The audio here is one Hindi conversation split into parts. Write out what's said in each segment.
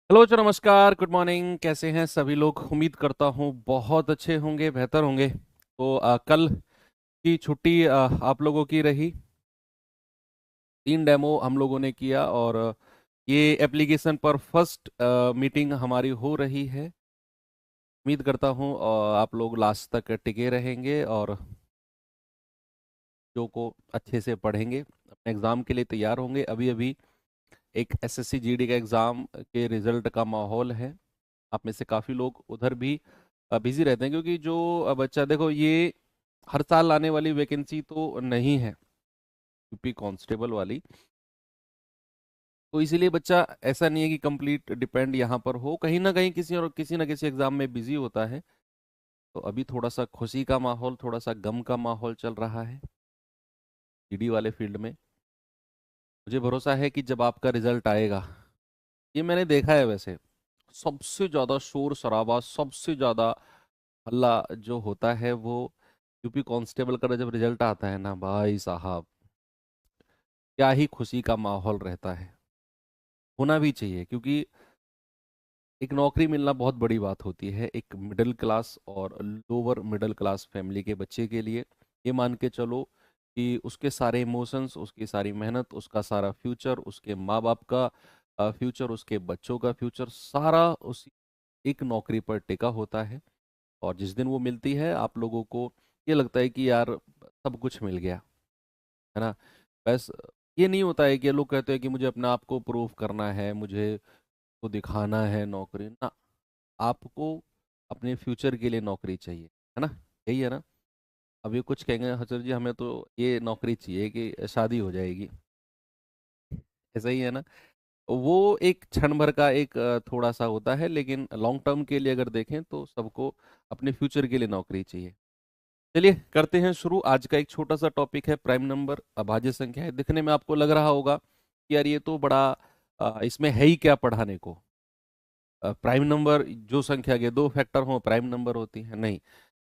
हेलो जी, नमस्कार, गुड मॉर्निंग। कैसे हैं सभी लोग? उम्मीद करता हूँ बहुत अच्छे होंगे, बेहतर होंगे। तो कल की छुट्टी आप लोगों की रही। 3 डेमो हम लोगों ने किया और ये एप्लीकेशन पर फर्स्ट मीटिंग हमारी हो रही है। उम्मीद करता हूँ आप लोग लास्ट तक टिके रहेंगे और जो को अच्छे से पढ़ेंगे, अपने एग्ज़ाम के लिए तैयार होंगे। अभी अभी एक एसएससी जीडी का एग्ज़ाम के रिजल्ट का माहौल है। आप में से काफ़ी लोग उधर भी बिजी रहते हैं, क्योंकि जो बच्चा, देखो, ये हर साल आने वाली वैकेंसी तो नहीं है, यूपी कांस्टेबल वाली। तो इसीलिए बच्चा ऐसा नहीं है कि कंप्लीट डिपेंड यहाँ पर हो, कहीं ना कहीं किसी ना किसी एग्जाम में बिजी होता है। तो अभी थोड़ा सा खुशी का माहौल, थोड़ा सा गम का माहौल चल रहा है जीडी वाले फील्ड में। मुझे भरोसा है कि जब आपका रिजल्ट आएगा, ये मैंने देखा है वैसे, सबसे ज्यादा शोर शराबा, सबसे ज्यादा हल्ला जो होता है वो यूपी कांस्टेबल का जब रिजल्ट आता है ना भाई साहब, क्या ही खुशी का माहौल रहता है। होना भी चाहिए, क्योंकि एक नौकरी मिलना बहुत बड़ी बात होती है एक मिडिल क्लास और लोअर मिडिल क्लास फैमिली के बच्चे के लिए। ये मान के चलो कि उसके सारे इमोशंस, उसकी सारी मेहनत, उसका सारा फ्यूचर, उसके माँ बाप का फ्यूचर, उसके बच्चों का फ्यूचर, सारा उसी एक नौकरी पर टिका होता है। और जिस दिन वो मिलती है, आप लोगों को ये लगता है कि यार सब कुछ मिल गया, है ना। बस ये नहीं होता है कि लोग कहते हैं कि मुझे अपने आप को प्रूव करना है, मुझे तो दिखाना है नौकरी ना। आपको अपने फ्यूचर के लिए नौकरी चाहिए, है ना। यही है ना। अभी कुछ कहेंगे, हजर जी हमें तो ये नौकरी चाहिए कि शादी हो जाएगी, ऐसा ही है ना। वो एक क्षण भर का एक थोड़ा सा होता है, लेकिन लॉन्ग टर्म के लिए अगर देखें तो सबको अपने फ्यूचर के लिए नौकरी चाहिए। चलिए करते हैं शुरू। आज का एक छोटा सा टॉपिक है प्राइम नंबर, अभाज्य संख्या है। दिखने में आपको लग रहा होगा कि यार ये तो बड़ा इसमें है ही क्या पढ़ाने को। प्राइम नंबर, जो संख्या के दो फैक्टर हो प्राइम नंबर होती है? नहीं।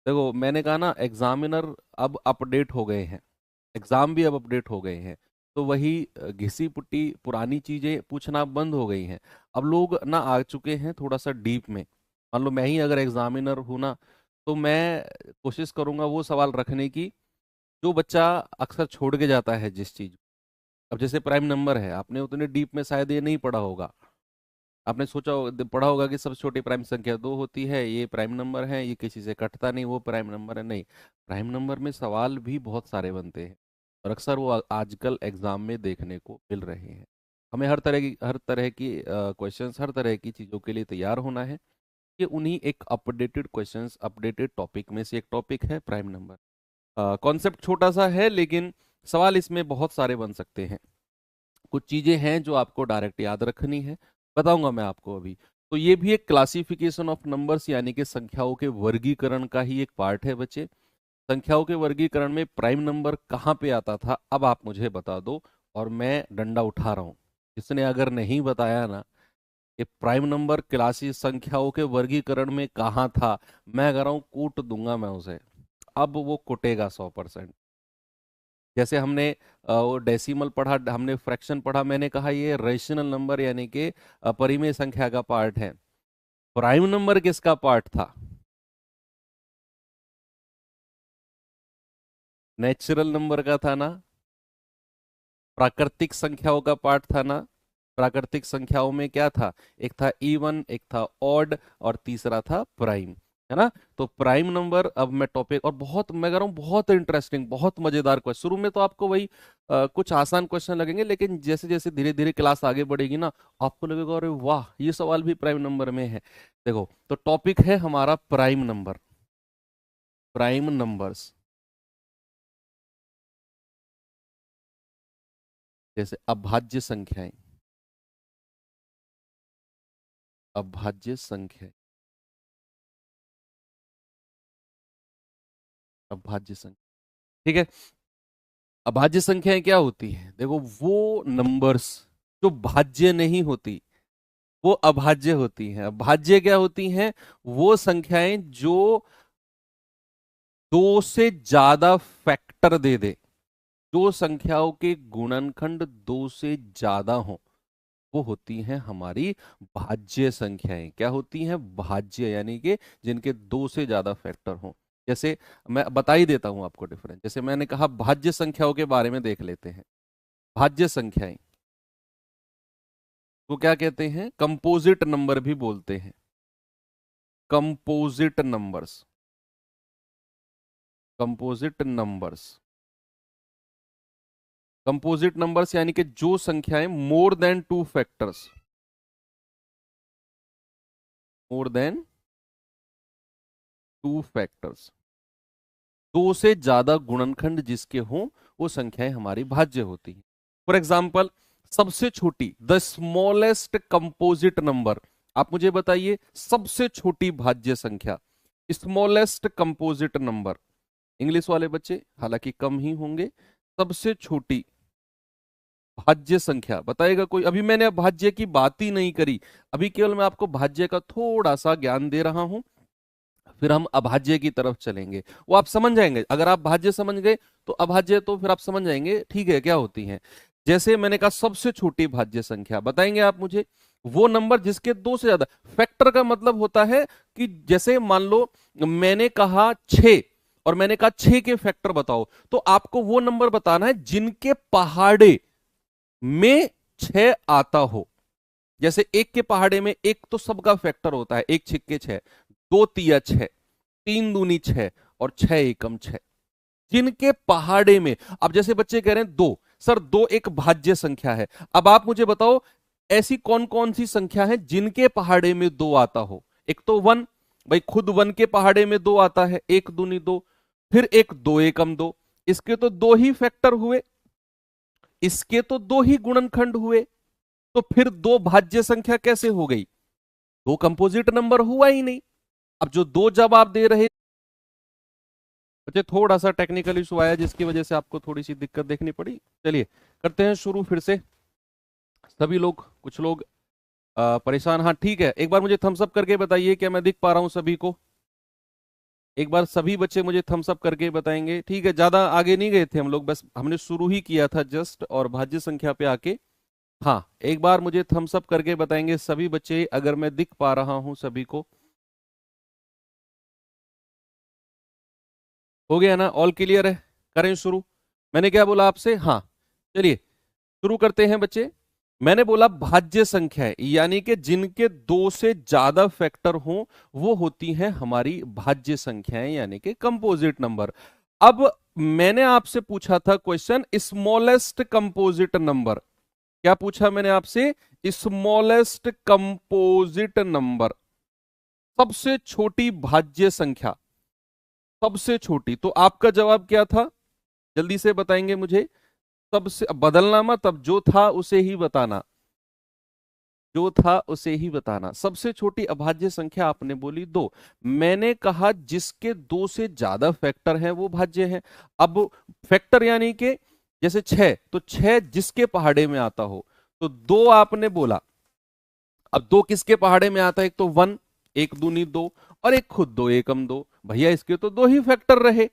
देखो, मैंने कहा ना, एग्जामिनर अब अपडेट हो गए हैं, एग्जाम भी अब अपडेट हो गए हैं। तो वही घिसी पुट्टी पुरानी चीजें पूछना बंद हो गई हैं। अब लोग ना आ चुके हैं थोड़ा सा डीप में। मान लो मैं ही अगर एग्जामिनर हूं ना, तो मैं कोशिश करूंगा वो सवाल रखने की जो बच्चा अक्सर छोड़ के जाता है जिस चीज। अब जैसे प्राइम नंबर है, आपने उतने डीप में शायद ये नहीं पढ़ा होगा। आपने पढ़ा होगा कि सबसे छोटी प्राइम संख्या 2 होती है, ये प्राइम नंबर है, ये किसी से कटता नहीं, वो प्राइम नंबर है। नहीं, प्राइम नंबर में सवाल भी बहुत सारे बनते हैं और अक्सर वो आजकल एग्जाम में देखने को मिल रहे हैं। हमें हर तरह की क्वेश्चंस, हर तरह की चीज़ों के लिए तैयार होना है। ये उन्हीं एक अपडेटेड क्वेश्चंस, अपडेटेड टॉपिक में से एक टॉपिक है प्राइम नंबर। कॉन्सेप्ट छोटा सा है, लेकिन सवाल इसमें बहुत सारे बन सकते हैं। कुछ चीजें हैं जो आपको डायरेक्ट याद रखनी है, बताऊंगा मैं आपको अभी। तो ये भी एक क्लासिफिकेशन ऑफ नंबर्स, यानी कि संख्याओं के वर्गीकरण का ही एक पार्ट है बच्चे। संख्याओं के वर्गीकरण में प्राइम नंबर कहाँ पे आता था, अब आप मुझे बता दो और मैं डंडा उठा रहा हूँ। जिसने अगर नहीं बताया ना कि प्राइम नंबर क्लासी संख्याओं के वर्गीकरण में कहाँ था, मैं कह रहा हूँ कूट दूंगा मैं उसे। अब वो कुटेगा 100%। जैसे हमने वो डेसिमल पढ़ा, हमने फ्रैक्शन पढ़ा, मैंने कहा ये रेशनल नंबर यानी कि परिमेय संख्या का पार्ट है। प्राइम नंबर किसका पार्ट था? नेचुरल नंबर का था ना। प्राकृतिक संख्याओं का पार्ट था ना। प्राकृतिक संख्याओं में क्या था? एक था इवन, एक था ऑड और तीसरा था प्राइम, है ना। तो प्राइम नंबर, अब मैं टॉपिक, और बहुत मैं कह रहा हूँ बहुत इंटरेस्टिंग, बहुत मजेदार क्वेश्चन। शुरू में तो आपको वही कुछ आसान क्वेश्चन लगेंगे, लेकिन जैसे जैसे धीरे धीरे क्लास आगे बढ़ेगी ना, आपको लगेगा अरे वाह, ये सवाल भी प्राइम नंबर में है। देखो, तो टॉपिक है हमारा प्राइम नंबर, प्राइम नंबर्स। जैसे अभाज्य संख्याएं, अभाज्य संख्या, अभाज्य संख्या, ठीक है। अभाज्य संख्याएं क्या होती है? देखो, वो नंबर्स जो भाज्य नहीं होती, वो अभाज्य होती हैं। अभाज्य क्या होती हैं? वो संख्याएं जो दो से ज्यादा फैक्टर दे दे, जो संख्याओं के गुणनखंड दो से ज्यादा हो, वो होती हैं हमारी भाज्य संख्याएं। क्या होती हैं? भाज्य, यानी कि जिनके दो से ज्यादा फैक्टर हों। जैसे मैं बता ही देता हूं आपको डिफरेंस। जैसे मैंने कहा भाज्य संख्याओं के बारे में देख लेते हैं। भाज्य संख्याएं को क्या कहते हैं? कंपोजिट नंबर भी बोलते हैं। Composite numbers, composite numbers, composite numbers यानी कि जो संख्याएं more than two factors, more than two factors, दो से ज्यादा गुणनखंड जिसके हों वो संख्याएं हमारी भाज्य होती हैं। फॉर एग्जाम्पल, सबसे छोटी, द स्मॉलेस्ट कंपोजिट नंबर, आप मुझे बताइए सबसे छोटी भाज्य संख्या, स्मॉलेस्ट कंपोजिट नंबर। इंग्लिश वाले बच्चे हालांकि कम ही होंगे। सबसे छोटी भाज्य संख्या बताएगा कोई? अभी मैंने भाज्य की बात ही नहीं करी, अभी केवल मैं आपको भाज्य का थोड़ा सा ज्ञान दे रहा हूं, फिर हम अभाज्य की तरफ चलेंगे। वो आप समझ जाएंगे, अगर आप भाज्य समझ गए तो अभाज्य तो फिर आप समझ जाएंगे ठीक है क्या होती है। जैसे मैंने कहा सबसे छोटी भाज्य संख्या, बताएंगे आप मुझे वो नंबर जिसके दो से ज्यादा फैक्टर। का मतलब होता है कि जैसे मान लो मैंने कहा 6 और मैंने कहा 6 के फैक्टर बताओ, तो आपको वो नंबर बताना है जिनके पहाड़े में 6 आता हो। जैसे एक के पहाड़े में एक तो सबका फैक्टर होता है, एक छिक्के 6, दो तिया 6, तीन दूनी 6 और 6 एकम 6। जिनके पहाड़े में, अब जैसे बच्चे कह रहे हैं दो, सर दो एक भाज्य संख्या है, अब आप मुझे बताओ ऐसी कौन कौन सी संख्या है जिनके पहाड़े में दो आता हो। एक तो वन, भाई खुद वन के पहाड़े में दो आता है, एक दूनी दो, फिर एक दो एकम दो, इसके तो दो ही फैक्टर हुए, इसके तो दो ही गुणनखंड हुए, तो फिर दो भाज्य संख्या कैसे हो गई? दो कंपोजिट नंबर हुआ ही नहीं। अब जो दो जवाब दे रहे बच्चे, थोड़ा सा टेक्निकल इशू आया जिसकी वजह से आपको थोड़ी सी दिक्कत देखनी पड़ी। चलिए करते हैं शुरू फिर से। सभी लोग, कुछ लोग परेशान, हाँ ठीक है, एक बार मुझे थम्स अप करके बताइए क्या मैं दिख पा रहा हूं सभी को। एक बार सभी बच्चे मुझे थम्स अप करके बताएंगे। ठीक है, ज्यादा आगे नहीं गए थे हम लोग, बस हमने शुरू ही किया था जस्ट, और भाज्य संख्या पे आके, हाँ एक बार मुझे थम्स अप करके बताएंगे सभी बच्चे अगर मैं दिख पा रहा हूं सभी को। हो गया ना? ऑल क्लियर है? करें शुरू? मैंने क्या बोला आपसे? हाँ चलिए शुरू करते हैं बच्चे। मैंने बोला भाज्य संख्याएं यानी कि जिनके दो से ज्यादा फैक्टर हों वो होती हैं हमारी भाज्य संख्याएं यानी कि कंपोजिट नंबर। अब मैंने आपसे पूछा था क्वेश्चन स्मॉलेस्ट कंपोजिट नंबर। क्या पूछा मैंने आपसे? स्मॉलेस्ट कंपोजिट नंबर, सबसे छोटी भाज्य संख्या, सबसे छोटी। तो आपका जवाब क्या था? जल्दी से बताएंगे मुझे। सबसे बदलना मत, अब जो था उसे ही बताना, जो था उसे ही बताना। सबसे छोटी अभाज्य संख्या आपने बोली दो, मैंने कहा जिसके दो से ज्यादा फैक्टर हैं वो भाज्य है। अब फैक्टर यानी कि जैसे 6, तो 6 जिसके पहाड़े में आता हो, तो दो आपने बोला। अब दो किसके पहाड़े में आता है? एक तो वन, एक दूनी दो, और एक खुद दो एकम दो, भैया इसके तो दो ही फैक्टर रहे।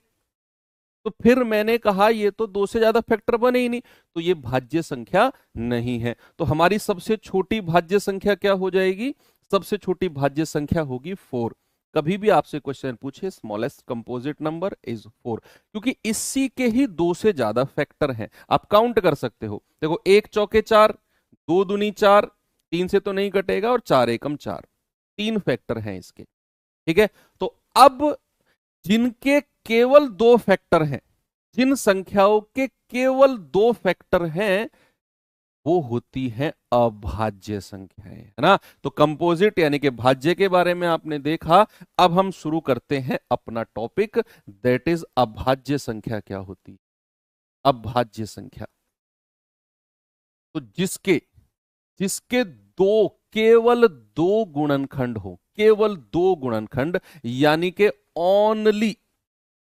तो फिर मैंने कहा ये तो दो से ज्यादा फैक्टर बने ही नहीं, तो ये भाज्य संख्या नहीं है। तो हमारी सबसे छोटी भाज्य संख्या क्या हो जाएगी? सबसे छोटी भाज्य संख्या होगी 4। कभी भी आपसे क्वेश्चन पूछे स्मॉलेस्ट कंपोजिट नंबर इज 4, क्योंकि इसी के ही दो से ज्यादा फैक्टर हैं। आप काउंट कर सकते हो, देखो एक चौके 4, दो दूनी 4, 3 से तो नहीं कटेगा, और 4 एकम 4, 3 फैक्टर हैं इसके। ठीक है, तो अब जिनके केवल दो फैक्टर हैं, जिन संख्याओं के केवल दो फैक्टर हैं वो होती हैं अभाज्य संख्याएं, है ना। तो कंपोजिट यानी कि भाज्य के बारे में आपने देखा। अब हम शुरू करते हैं अपना टॉपिक, दैट इज अभाज्य संख्या क्या होती है। अभाज्य संख्या तो जिसके जिसके दो, केवल दो गुणनखंड हो, केवल दो गुणनखंड, यानी कि only,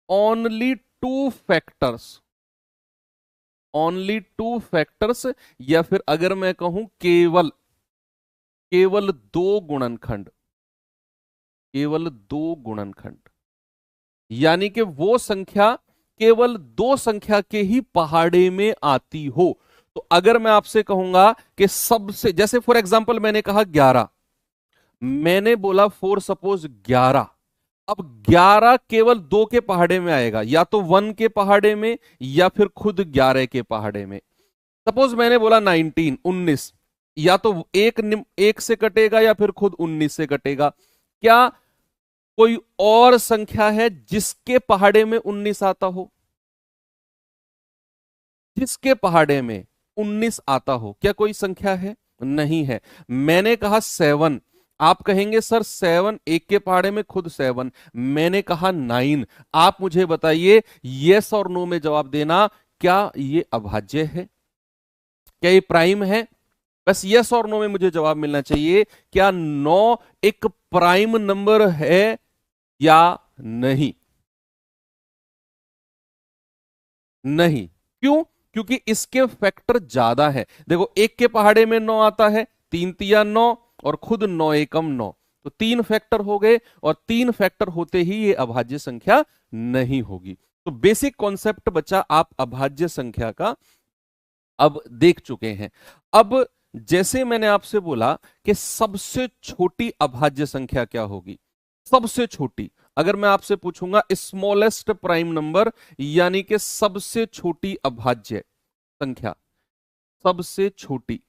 only two factors, only two factors, या फिर अगर मैं कहूं केवल, केवल दो गुणनखंड, केवल दो गुणनखंड, यानी कि वो संख्या केवल दो संख्या के ही पहाड़े में आती हो, तो अगर मैं आपसे कहूंगा कि सबसे, जैसे फॉर एग्जांपल मैंने कहा 11, मैंने बोला फॉर सपोज 11, अब 11 केवल 2 के पहाड़े में आएगा, या तो 1 के पहाड़े में या फिर खुद 11 के पहाड़े में। सपोज मैंने बोला 19, 19, या तो एक से कटेगा या फिर खुद 19 से कटेगा। क्या कोई और संख्या है जिसके पहाड़े में 19 आता हो? जिसके पहाड़े में 19 आता हो, क्या कोई संख्या है? नहीं है। मैंने कहा 7, आप कहेंगे सर 7 एक के पहाड़े में खुद 7। मैंने कहा 9, आप मुझे बताइए यस और नो में जवाब देना, क्या ये अभाज्य है? क्या ये प्राइम है? बस यस और नो में मुझे जवाब मिलना चाहिए। क्या 9 एक प्राइम नंबर है या नहीं? नहीं। क्यों? क्योंकि इसके फैक्टर ज्यादा है। देखो, एक के पहाड़े में 9 आता है, 3 तिया 9, और खुद 9 एकम 9, तो 3 फैक्टर हो गए, और 3 फैक्टर होते ही ये अभाज्य संख्या नहीं होगी। तो बेसिक कॉन्सेप्ट बच्चा आप अभाज्य संख्या का अब देख चुके हैं। अब जैसे मैंने आपसे बोला कि सबसे छोटी अभाज्य संख्या क्या होगी, सबसे छोटी, अगर मैं आपसे पूछूंगा स्मॉलेस्ट प्राइम नंबर, यानी कि सबसे छोटी अभाज्य संख्या, सबसे छोटी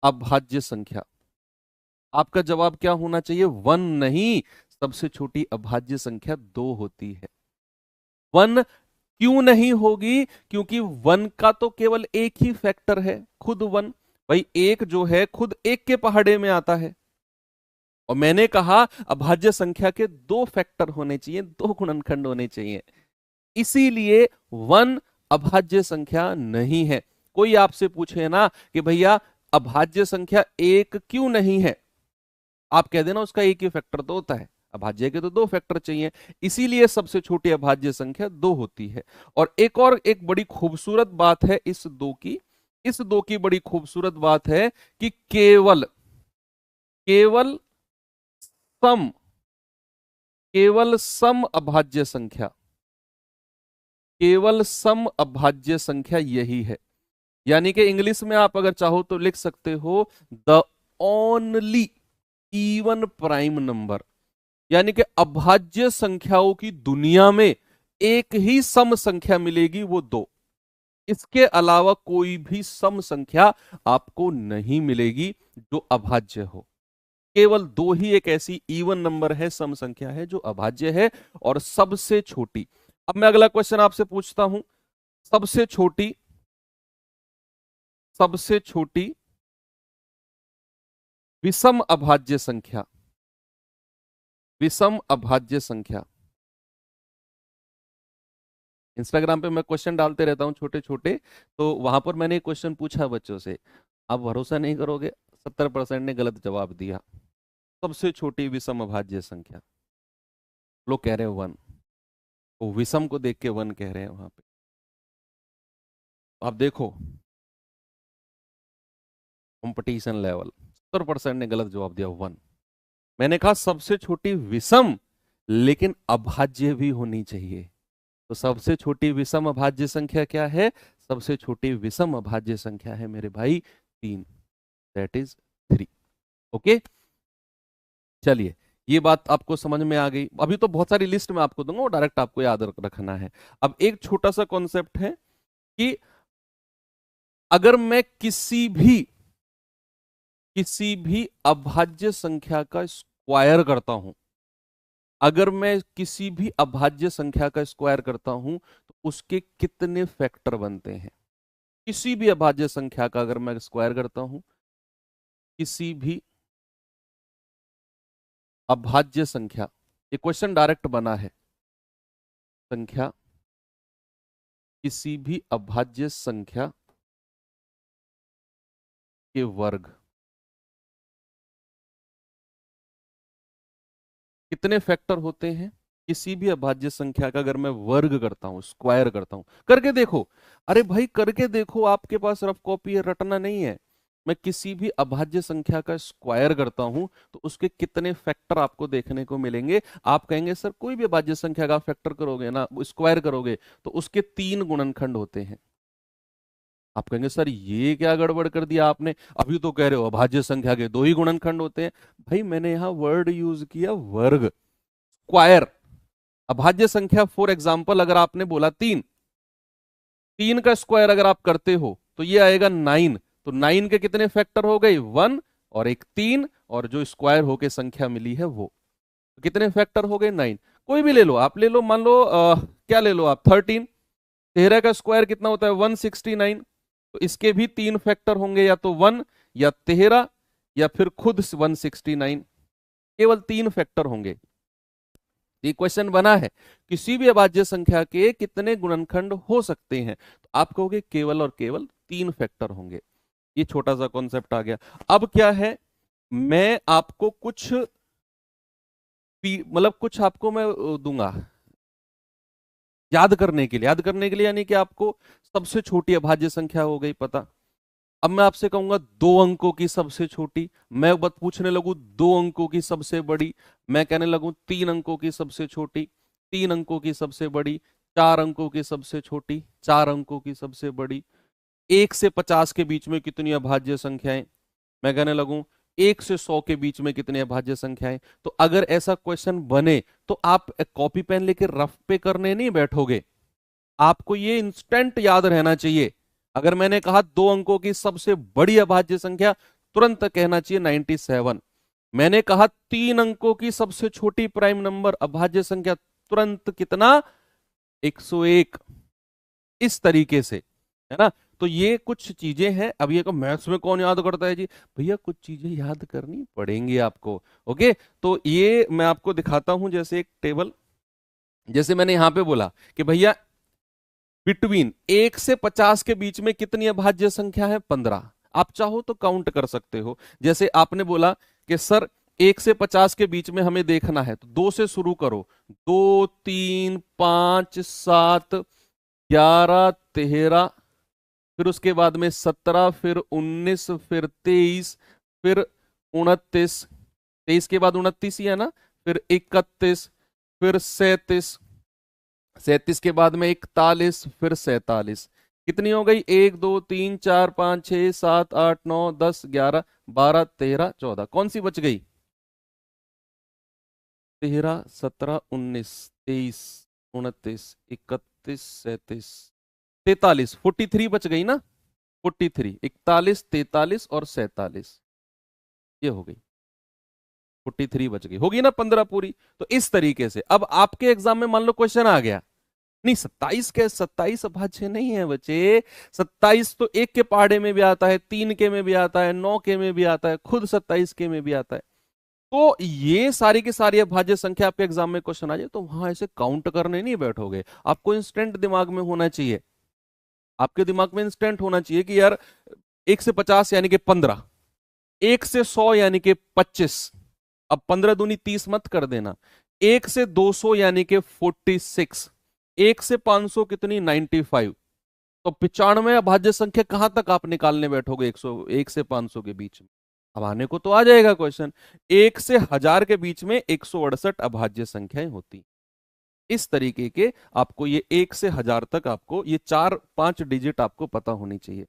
अभाज्य संख्या, आपका जवाब क्या होना चाहिए? 1 नहीं, सबसे छोटी अभाज्य संख्या 2 होती है। 1 क्यों नहीं होगी? क्योंकि 1 का तो केवल एक ही फैक्टर है, खुद 1। भाई एक जो है खुद एक के पहाड़े में आता है, और मैंने कहा अभाज्य संख्या के 2 फैक्टर होने चाहिए, 2 गुणनखंड होने चाहिए, इसीलिए 1 अभाज्य संख्या नहीं है। कोई आपसे पूछे ना कि भैया अभाज्य संख्या 1 क्यों नहीं है, आप कह देना उसका एक ही फैक्टर तो होता है, अभाज्य के तो 2 फैक्टर चाहिए, इसीलिए सबसे छोटी अभाज्य संख्या 2 होती है। और एक बड़ी खूबसूरत बात है इस 2 की, इस 2 की बड़ी खूबसूरत बात है कि केवल केवल सम केवल सम अभाज्य संख्या, केवल सम अभाज्य संख्या यही है। यानी कि इंग्लिश में आप अगर चाहो तो लिख सकते हो the only even prime number, यानी कि अभाज्य संख्याओं की दुनिया में एक ही सम संख्या मिलेगी, वो 2। इसके अलावा कोई भी सम संख्या आपको नहीं मिलेगी जो अभाज्य हो। केवल 2 ही एक ऐसी इवन नंबर है, सम संख्या है जो अभाज्य है और सबसे छोटी। अब मैं अगला क्वेश्चन आपसे पूछता हूं, सबसे छोटी, सबसे छोटी विषम अभाज्य संख्या, विषम अभाज्य संख्या। इंस्टाग्राम पे मैं क्वेश्चन डालते रहता हूँ छोटे छोटे, तो वहां पर मैंने एक क्वेश्चन पूछा बच्चों से, आप भरोसा नहीं करोगे 70% ने गलत जवाब दिया। सबसे छोटी विषम अभाज्य संख्या, लोग कह रहे हैं 1, वो विषम को देख के 1 कह रहे हैं वहां पे। आप देखो कंपटीशन लेवल, 70% ने गलत जवाब दिया 1। मैंने कहा सबसे छोटी विषम, लेकिन अभाज्य भी होनी चाहिए। तो सबसे छोटी विषम अभाज्य संख्या क्या है? सबसे छोटी विषम अभाज्य संख्या है मेरे भाई 3, दैट इज 3। ओके, चलिए ये बात आपको समझ में आ गई। अभी तो बहुत सारी लिस्ट में आपको दूंगा, वो डायरेक्ट आपको याद रखना है। अब एक छोटा सा कॉन्सेप्ट है कि अगर मैं किसी भी अभाज्य संख्या का स्क्वायर करता हूं, अगर मैं किसी भी अभाज्य संख्या का स्क्वायर करता हूं तो उसके कितने फैक्टर बनते हैं? किसी भी अभाज्य संख्या का अगर मैं स्क्वायर करता हूं, किसी भी अभाज्य संख्या, ये क्वेश्चन डायरेक्ट बना है, संख्या, किसी भी अभाज्य संख्या के वर्ग, कितने फैक्टर होते हैं? किसी भी अभाज्य संख्या का अगर मैं वर्ग करता हूं, स्क्वायर करता हूं, करके देखो। अरे भाई करके देखो, आपके पास रफ कॉपी है, रटना नहीं है। मैं किसी भी अभाज्य संख्या का स्क्वायर करता हूं तो उसके कितने फैक्टर आपको देखने को मिलेंगे? आप कहेंगे सर कोई भी अभाज्य संख्या का फैक्टर करोगे ना, स्क्वायर करोगे तो उसके 3 गुणनखंड होते हैं। आप कहेंगे सर ये क्या गड़बड़ कर दिया आपने, अभी तो कह रहे हो अभाज्य संख्या के दो ही गुणनखंड होते हैं। भाई मैंने यहां वर्ड यूज किया वर्ग, स्क्वायर। अभाज्य संख्या फॉर एग्जाम्पल अगर आपने बोला 3, 3 का स्क्वायर अगर आप करते हो तो ये आएगा 9। तो 9 के कितने फैक्टर हो गए, 1 और एक 3, और जो स्क्वायर होके संख्या मिली है वो तो कितने फैक्टर हो गए, 9। कोई भी ले लो आप, ले लो मान लो क्या ले लो आप, 13। 13 का स्क्वायर कितना होता है, 169। तो इसके भी 3 फैक्टर होंगे, या तो 1 या 13 या फिर खुद 169। केवल 3 फैक्टर होंगे। ये क्वेश्चन बना है किसी भी अभाज्य संख्या के कितने गुणनखंड हो सकते हैं, तो आप कहोगे केवल और केवल 3 फैक्टर होंगे। ये छोटा सा कॉन्सेप्ट आ गया। अब क्या है, मैं आपको कुछ मतलब कुछ आपको मैं दूंगा याद करने के लिए। याद करने के लिए यानी कि आपको सबसे छोटी अभाज्य संख्या हो गई पता। अब मैं आपसे कहूंगा 2 अंकों की सबसे छोटी, मैं बात पूछने लगूं 2 अंकों की सबसे बड़ी, मैं कहने लगूं 3 अंकों की सबसे छोटी, 3 अंकों की सबसे बड़ी, 4 अंकों की सबसे छोटी, 4 अंकों की सबसे बड़ी। 1 से 50 के बीच में कितनी अभाज्य संख्याएं, मैं कहने लगूं 1 से 100 के बीच में कितनी अभाज्य संख्याएं। तो अगर ऐसा क्वेश्चन बने तो आप कॉपी पेन लेके रफ पे करने नहीं बैठोगे, आपको ये इंस्टेंट याद रहना चाहिए। अगर मैंने कहा 2 अंकों की सबसे बड़ी अभाज्य संख्या, तुरंत कहना चाहिए 97। मैंने कहा 3 अंकों की सबसे छोटी प्राइम नंबर अभाज्य संख्या, तुरंत कितना, 101। इस तरीके से, है ना। तो ये कुछ चीजें हैं। अब ये मैथ्स में कौन याद करता है जी, भैया कुछ चीजें याद करनी पड़ेंगी आपको। ओके, तो ये मैं आपको दिखाता हूं, जैसे एक टेबल, जैसे मैंने यहां पे बोला कि भैया बिटवीन 1 से 50 के बीच में कितनी अभाज्य संख्या है, 15। आप चाहो तो काउंट कर सकते हो। जैसे आपने बोला कि सर 1 से 50 के बीच में हमें देखना है, तो 2 से शुरू करो, 2 3 5 7 11 13, फिर उसके बाद में 17, फिर 19, फिर 23, फिर 29, 23 के बाद 29 ही है ना, फिर 31, फिर 37, 37 के बाद में 41, फिर 47। कितनी हो गई, 1 2 3 4 5 6 7 8 9 10 11 12 13 14, कौन सी बच गई, 13 17 19 23 29 31 37 43, 43 बच गई ना, 43, 41 43 और 47, ये हो गई 43 बच गई, होगी ना 15 पूरी। तो इस तरीके से अब आपके एग्जाम में मान लो क्वेश्चन आ गया, नहीं 27 के 27 अभाज्य नहीं है बच्चे। 27 तो 1 के पहाड़े में भी आता है, 3 के में भी आता है, 9 के में भी आता है, खुद 27 के में भी आता है। तो ये सारी की सारी अभाज्य संख्या आपके एग्जाम में क्वेश्चन आ जाए तो वहां ऐसे काउंट करने नहीं बैठोगे, आपको इंस्टेंट दिमाग में होना चाहिए। आपके दिमाग में इंस्टेंट होना चाहिए कि यार 1 से 50 यानी कि 15, 1 से 100 यानी कि 25। अब 15 दूनी 30 मत कर देना। 1 से 200 यानी कि 46, 1 से 500 कितनी, 95। तो 95 अभाज्य संख्या कहां तक आप निकालने बैठोगे, 1 से 500 के बीच में। अब आने को तो आ जाएगा क्वेश्चन, 1 से 1000 के बीच में 168 अभाज्य संख्याएं होती। इस तरीके के आपको ये 1 से 1000 तक आपको ये 4 5 डिजिट आपको पता होनी चाहिए।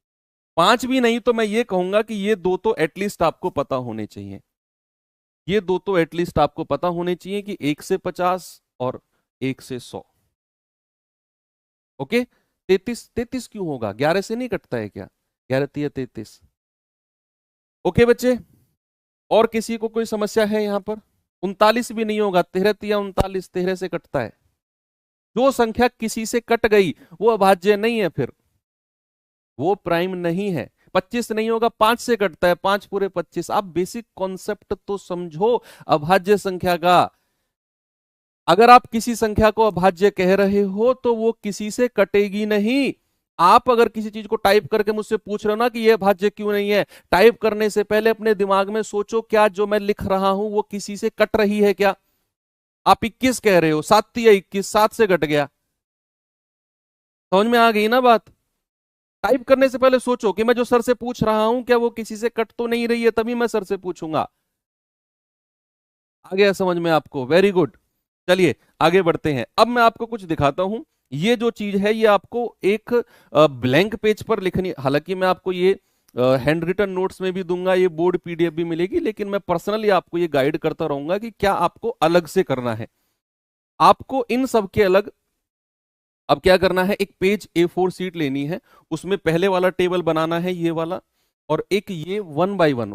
5 भी नहीं तो मैं ये कहूंगा कि ये दो तो एटलीस्ट आपको पता होने चाहिए। ये दो तो एटलीस्ट आपको पता होने चाहिए कि 1 से 50 और 1 से 100। ओके, 33 33 क्यों होगा, 11 से नहीं कटता है क्या, 11 तिया 33। ओके बच्चे, और किसी को कोई समस्या है यहां पर, 39 भी नहीं होगा, 13 तिया 39, 13 से कटता है। जो संख्या किसी से कट गई वो अभाज्य नहीं है, फिर वो प्राइम नहीं है। 25 नहीं होगा, 5 से कटता है, 5 पूरे 25। आप बेसिक कॉन्सेप्ट तो समझो अभाज्य संख्या का। अगर आप किसी संख्या को अभाज्य कह रहे हो तो वो किसी से कटेगी नहीं। आप अगर किसी चीज को टाइप करके मुझसे पूछ रहे हो ना कि ये अभाज्य क्यों नहीं है, टाइप करने से पहले अपने दिमाग में सोचो क्या जो मैं लिख रहा हूं वो किसी से कट रही है क्या। आप 21 कह रहे हो, 7 या 21, 7 से कट गया, समझ में आ गई ना बात। टाइप करने से पहले सोचो कि मैं जो सर से पूछ रहा हूं क्या वो किसी से कट तो नहीं रही है, तभी मैं सर से पूछूंगा। आ गया समझ में आपको, वेरी गुड। चलिए आगे बढ़ते हैं। अब मैं आपको कुछ दिखाता हूं ये जो चीज है ये आपको एक ब्लैंक पेज पर लिखनी, हालांकि मैं आपको ये हैंड रिटन नोट्स में भी दूंगा, ये बोर्ड पीडीएफ भी मिलेगी, लेकिन मैं पर्सनली आपको ये गाइड करता रहूंगा कि क्या आपको अलग से करना है। आपको इन सब के अलग अब क्या करना है, एक पेज A4 सीट लेनी है, उसमें पहले वाला टेबल बनाना है ये वाला, और एक ये वन बाय वन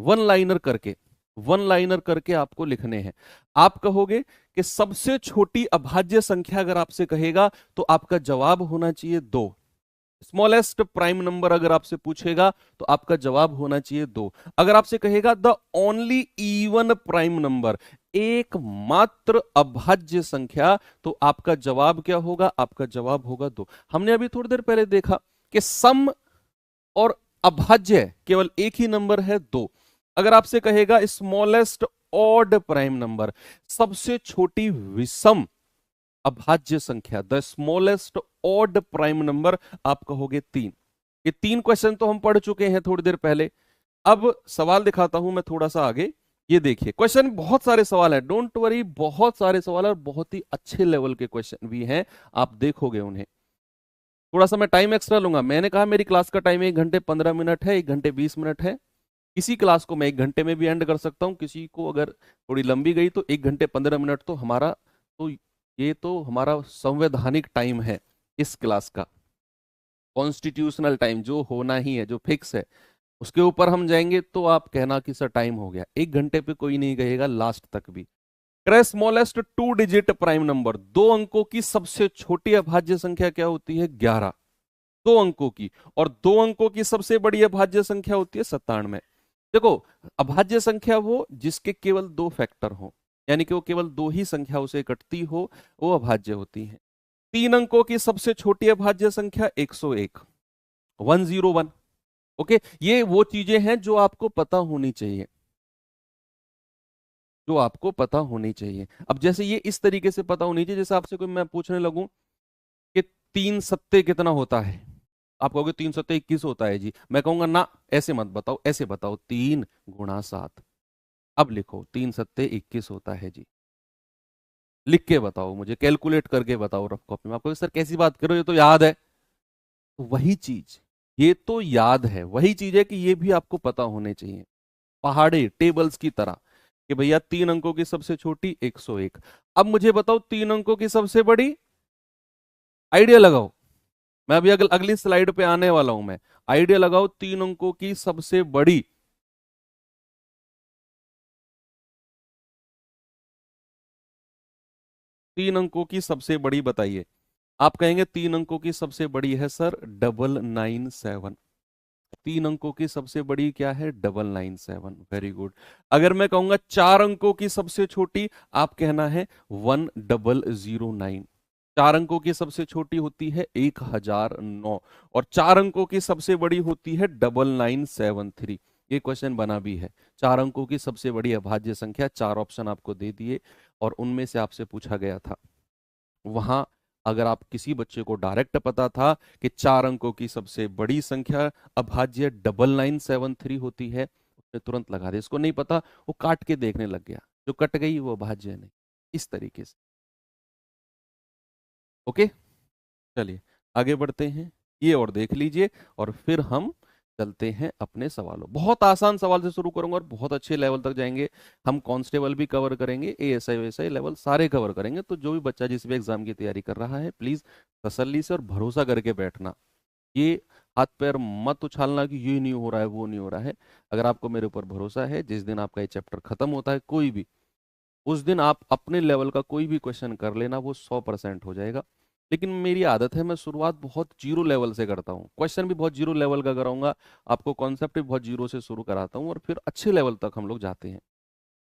लाइनर करके आपको लिखने हैं। आप कहोगे कि सबसे छोटी अभाज्य संख्या अगर आपसे कहेगा तो आपका जवाब होना चाहिए 2। स्मॉलेस्ट प्राइम नंबर अगर आपसे पूछेगा तो आपका जवाब होना चाहिए 2। अगर आपसे कहेगा the only even prime number, एकमात्र अभाज्य संख्या, तो आपका जवाब क्या होगा, आपका जवाब होगा 2। हमने अभी थोड़ी देर पहले देखा कि सम और अभाज्य केवल एक ही नंबर है 2। अगर आपसे कहेगा स्मॉलेस्ट ऑड प्राइम नंबर, सबसे छोटी विषम अभाज्य संख्या, the smallest odd prime number, आप कहोगे 3। ये 3 क्वेश्चन तो हम पढ़ चुके हैं थोड़ी देर पहले। अब सवाल दिखाता हूं मैं थोड़ा सा आगे। ये देखिए क्वेश्चन, बहुत सारे सवाल है, डोंट वरी, बहुत सारे सवाल है और बहुत ही अच्छे लेवल के क्वेश्चन भी हैं, आप देखोगे उन्हें। थोड़ा सा मैं टाइम एक्स्ट्रा लूंगा, मैंने कहा मेरी क्लास का टाइम 1 घंटे 15 मिनट है, 1 घंटे 20 मिनट है। किसी क्लास को मैं 1 घंटे में भी एंड कर सकता हूं, किसी को अगर थोड़ी लंबी गई तो 1 घंटे 15 मिनट तो हमारा, तो ये तो हमारा संवैधानिक टाइम है इस क्लास का, कॉन्स्टिट्यूशनल टाइम जो होना ही है, जो फिक्स है। उसके ऊपर हम जाएंगे तो आप कहना कि सर टाइम हो गया। 1 घंटे पे कोई नहीं कहेगा लास्ट तक भी। स्मॉलेस्ट 2 डिजिट प्राइम नंबर, 2 अंकों की सबसे छोटी अभाज्य संख्या क्या होती है, 11, 2 अंकों की। और 2 अंकों की सबसे बड़ी अभाज्य संख्या होती है 97। देखो, अभाज्य संख्या वो जिसके केवल 2 फैक्टर हो, यानी कि वो केवल 2 ही संख्याओं से कटती हो, वो अभाज्य होती है। 3 अंकों की सबसे छोटी अभाज्य संख्या 101, 101। ओके, ये वो चीजें हैं जो आपको पता होनी चाहिए, जो आपको पता होनी चाहिए। अब जैसे ये इस तरीके से पता होनी चाहिए, जैसे आपसे कोई मैं पूछने लगूं कि 3 सत्ते कितना होता है, आप कहोगे 3 सत्ते 21 होता है जी, मैं कहूंगा ना, ऐसे मत बताओ, ऐसे बताओ, 3 × 7। अब लिखो 3 सत्ते 21 होता है जी, लिख के बताओ मुझे, कैलकुलेट करके बताओ रफ कॉपी में। आप कहोगे सर कैसी बात करो, ये तो याद है। तो वही चीज, ये तो याद है, वही चीज है कि ये भी आपको पता होने चाहिए, पहाड़े टेबल्स की तरह, कि भैया 3 अंकों की सबसे छोटी 101। अब मुझे बताओ 3 अंकों की सबसे बड़ी, आइडिया लगाओ, मैं अभी अगली स्लाइड पे आने वाला हूं मैं। आइडिया लगाओ, 3 अंकों की सबसे बड़ी, 3 अंकों की सबसे बड़ी बताइए। आप कहेंगे 3 अंकों की सबसे बड़ी है सर 997। 3 अंकों की सबसे बड़ी क्या है, 997, वेरी गुड। अगर मैं कहूंगा 4 अंकों की सबसे छोटी, आप कहना है 1009। 4 अंकों की सबसे छोटी होती है 1009, और 4 अंकों की सबसे बड़ी होती है 9973। ये क्वेश्चन बना भी है, 4 अंकों की सबसे बड़ी अभाज्य संख्या, 4 ऑप्शन आपको दे दिए और उनमें से आपसे पूछा गया था। वहां अगर आप किसी बच्चे को डायरेक्ट पता था कि 4 अंकों की सबसे बड़ी संख्या अभाज्य 9973 होती है, उसने तुरंत लगा दिया। इसको नहीं पता, वो काट के देखने लग गया, जो कट गई वो अभाज्य नहीं, इस तरीके से। ओके, चलिए आगे बढ़ते हैं, ये और देख लीजिए, और फिर हम चलते हैं अपने सवालों। बहुत आसान सवाल से शुरू करूंगा और बहुत अच्छे लेवल तक जाएंगे। हम कांस्टेबल भी कवर करेंगे, एएसआई वैएसआई लेवल सारे कवर करेंगे। तो जो भी बच्चा जिस भी एग्जाम की तैयारी कर रहा है, प्लीज तसल्ली से और भरोसा करके बैठना। ये हाथ पैर मत उछालना कि ये नहीं हो रहा है, वो नहीं हो रहा है। अगर आपको मेरे ऊपर भरोसा है, जिस दिन आपका ये चैप्टर खत्म होता है कोई भी, उस दिन आप अपने लेवल का कोई भी क्वेश्चन कर लेना, वो 100% हो जाएगा। लेकिन मेरी आदत है, मैं शुरुआत बहुत जीरो लेवल से करता हूँ, क्वेश्चन भी बहुत जीरो लेवल का कराऊंगा, आपको कॉन्सेप्ट भी बहुत जीरो से शुरू कराता हूँ, और फिर अच्छे लेवल तक हम लोग जाते हैं।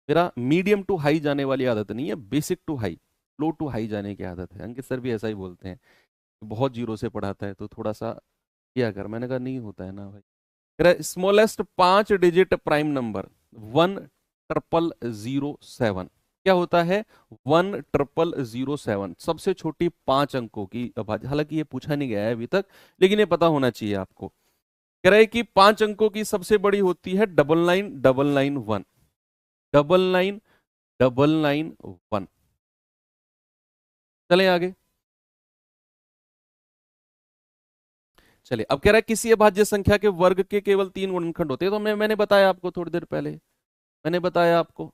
मेरा मीडियम टू हाई जाने वाली आदत नहीं है, basic to high, low to high जाने की आदत है। अंकित सर भी ऐसा ही बोलते हैं, बहुत जीरो से पढ़ाता है तो थोड़ा सा किया कर, मैंने कहा नहीं होता है ना भाई। स्मॉलेस्ट 5 डिजिट प्राइम नंबर 10007, क्या होता है, 10007, सबसे छोटी 5 अंकों की अभाज्य। हालांकि ये पूछा नहीं गया है अभी तक, लेकिन ये पता होना चाहिए आपको। कह रहा है कि 5 अंकों की सबसे बड़ी होती है 99991, 99991। चलें आगे। चलिए, अब कह रहा है किसी अभाज्य संख्या के वर्ग के केवल 3 गुणनखंड होते हैं। तो मैंने बताया आपको थोड़ी देर पहले, मैंने बताया आपको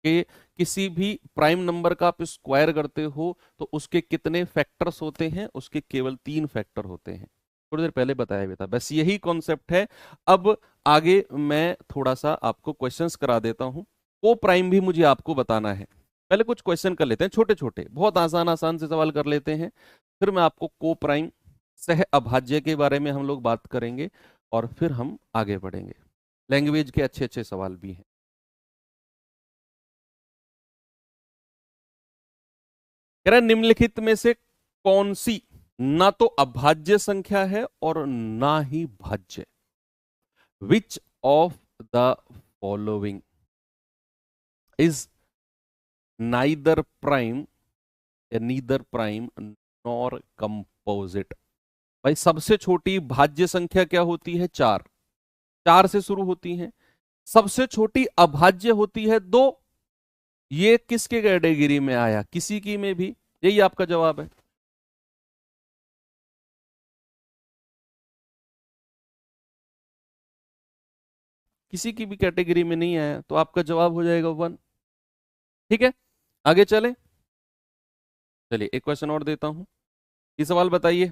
कि किसी भी प्राइम नंबर का आप स्क्वायर करते हो तो उसके कितने फैक्टर्स होते हैं, उसके केवल 3 फैक्टर होते हैं। थोड़ी देर पहले बताया भी था, बस यही कॉन्सेप्ट है। अब आगे मैं थोड़ा सा आपको क्वेश्चंस करा देता हूं। को प्राइम भी मुझे आपको बताना है। पहले कुछ क्वेश्चन कर लेते हैं, छोटे छोटे, बहुत आसान आसान से सवाल कर लेते हैं। फिर मैं आपको को प्राइम, सह अभाज्य के बारे में हम लोग बात करेंगे और फिर हम आगे बढ़ेंगे। लैंग्वेज के अच्छे अच्छे सवाल भी हैं। कह रहा है निम्नलिखित में से कौन सी ना तो अभाज्य संख्या है और ना ही भाज्य। Which of the following is neither prime, neither prime nor composite. भाई सबसे छोटी भाज्य संख्या क्या होती है? 4, 4 से शुरू होती है। सबसे छोटी अभाज्य होती है 2। ये किसके कैटेगरी में आया? किसी की में भी। यही आपका जवाब है। किसी की भी कैटेगरी में नहीं आया तो आपका जवाब हो जाएगा 1। ठीक है, आगे चले। चलिए एक क्वेश्चन और देता हूं। ये सवाल बताइए।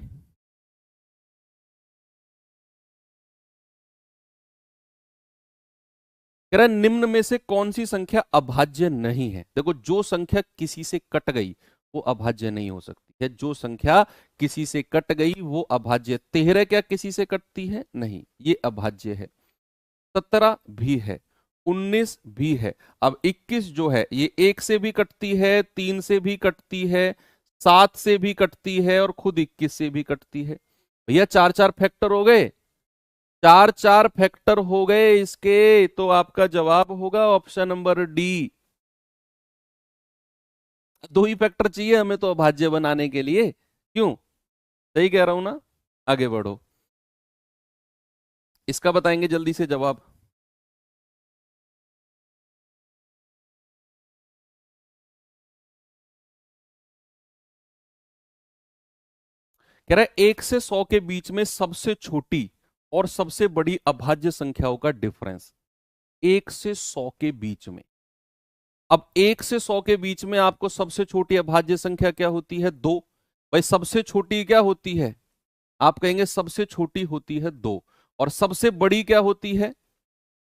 कह रहा है निम्न में से कौन सी संख्या अभाज्य नहीं है? देखो, जो संख्या किसी से कट गई वो अभाज्य नहीं हो सकती है। जो संख्या किसी से कट गई वो अभाज्य। 13 क्या किसी से कटती है? नहीं, ये अभाज्य है। 17 भी है, 19 भी है। अब 21 जो है ये 1 से भी कटती है, 3 से भी कटती है, 7 से भी कटती है और खुद 21 से भी कटती है। भैया 4-4 फैक्टर हो गए, 4-4 फैक्टर हो गए इसके। तो आपका जवाब होगा ऑप्शन नंबर डी। 2 ही फैक्टर चाहिए हमें तो अभाज्य बनाने के लिए। क्यों? सही कह रहा हूं ना? आगे बढ़ो, इसका बताएंगे जल्दी से जवाब। कह रहा है 1 से 100 के बीच में सबसे छोटी और सबसे बड़ी अभाज्य संख्याओं का डिफरेंस। 1 से 100 के बीच में। अब 1 से 100 के बीच में आपको सबसे छोटी अभाज्य संख्या क्या होती है? 2। भाई सबसे छोटी क्या होती है? आप कहेंगे सबसे छोटी होती है 2। और सबसे बड़ी क्या होती है?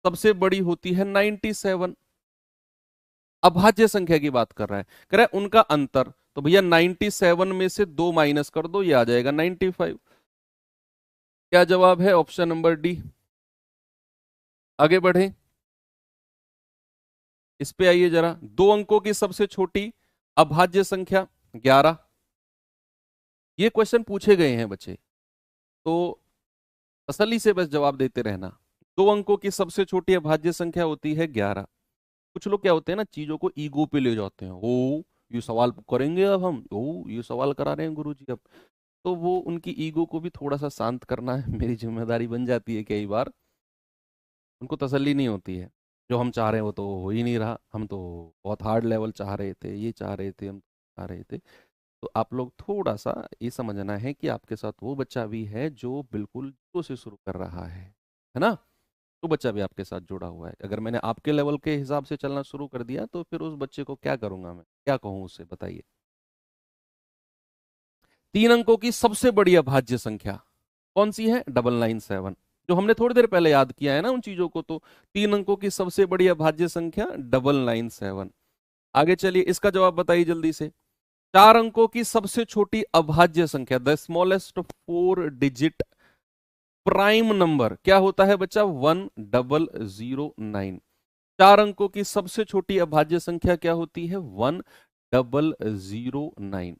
सबसे बड़ी होती है 97। अभाज्य संख्या की बात कर रहा है। कह रहा है उनका अंतर, तो भैया 97 में से 2 माइनस कर दो, ये आ जाएगा 95। क्या जवाब है? Option number D. आगे बढ़े, इस पे आइए जरा। 2 अंकों की सबसे छोटी अभाज्य संख्या 11। ये क्वेश्चन पूछे गए हैं बच्चे, तो तसल्ली से बस जवाब देते रहना। 2 अंकों की सबसे छोटी अभाज्य संख्या होती है 11। कुछ लोग क्या होते हैं ना, चीजों को ईगो पे ले जाते हैं। ओ ये सवाल करेंगे अब हम, ओ ये सवाल करा रहे हैं गुरुजी अब। तो वो उनकी ईगो को भी थोड़ा सा शांत करना है मेरी जिम्मेदारी बन जाती है कई बार। उनको तसल्ली नहीं होती है। जो हम चाह रहे हैं वो तो हो ही नहीं रहा। हम तो बहुत हार्ड लेवल चाह रहे थे, ये चाह रहे थे, हम चाह रहे थे। तो आप लोग थोड़ा सा ये समझना है कि आपके साथ वो बच्चा भी है जो बिल्कुल जीरो से शुरू कर रहा है ना? तो बच्चा भी आपके साथ जुड़ा हुआ है। अगर मैंने आपके लेवल के हिसाब से चलना शुरू कर दिया तो फिर उस बच्चे को क्या करूंगा मैं, क्या कहूं उससे, बताइए। 3 अंकों की सबसे बड़ी अभाज्य संख्या कौन सी है? 997। जो हमने थोड़ी देर पहले याद किया है ना उन चीजों को। तो 3 अंकों की सबसे बड़ी अभाज्य संख्या 997। आगे चलिए, इसका जवाब बताइए जल्दी से। 4 अंकों की सबसे छोटी अभाज्य संख्या, the smallest 4 digit prime number क्या होता है बच्चा? 1009। 4 अंकों की सबसे छोटी अभाज्य संख्या क्या होती है? 1009।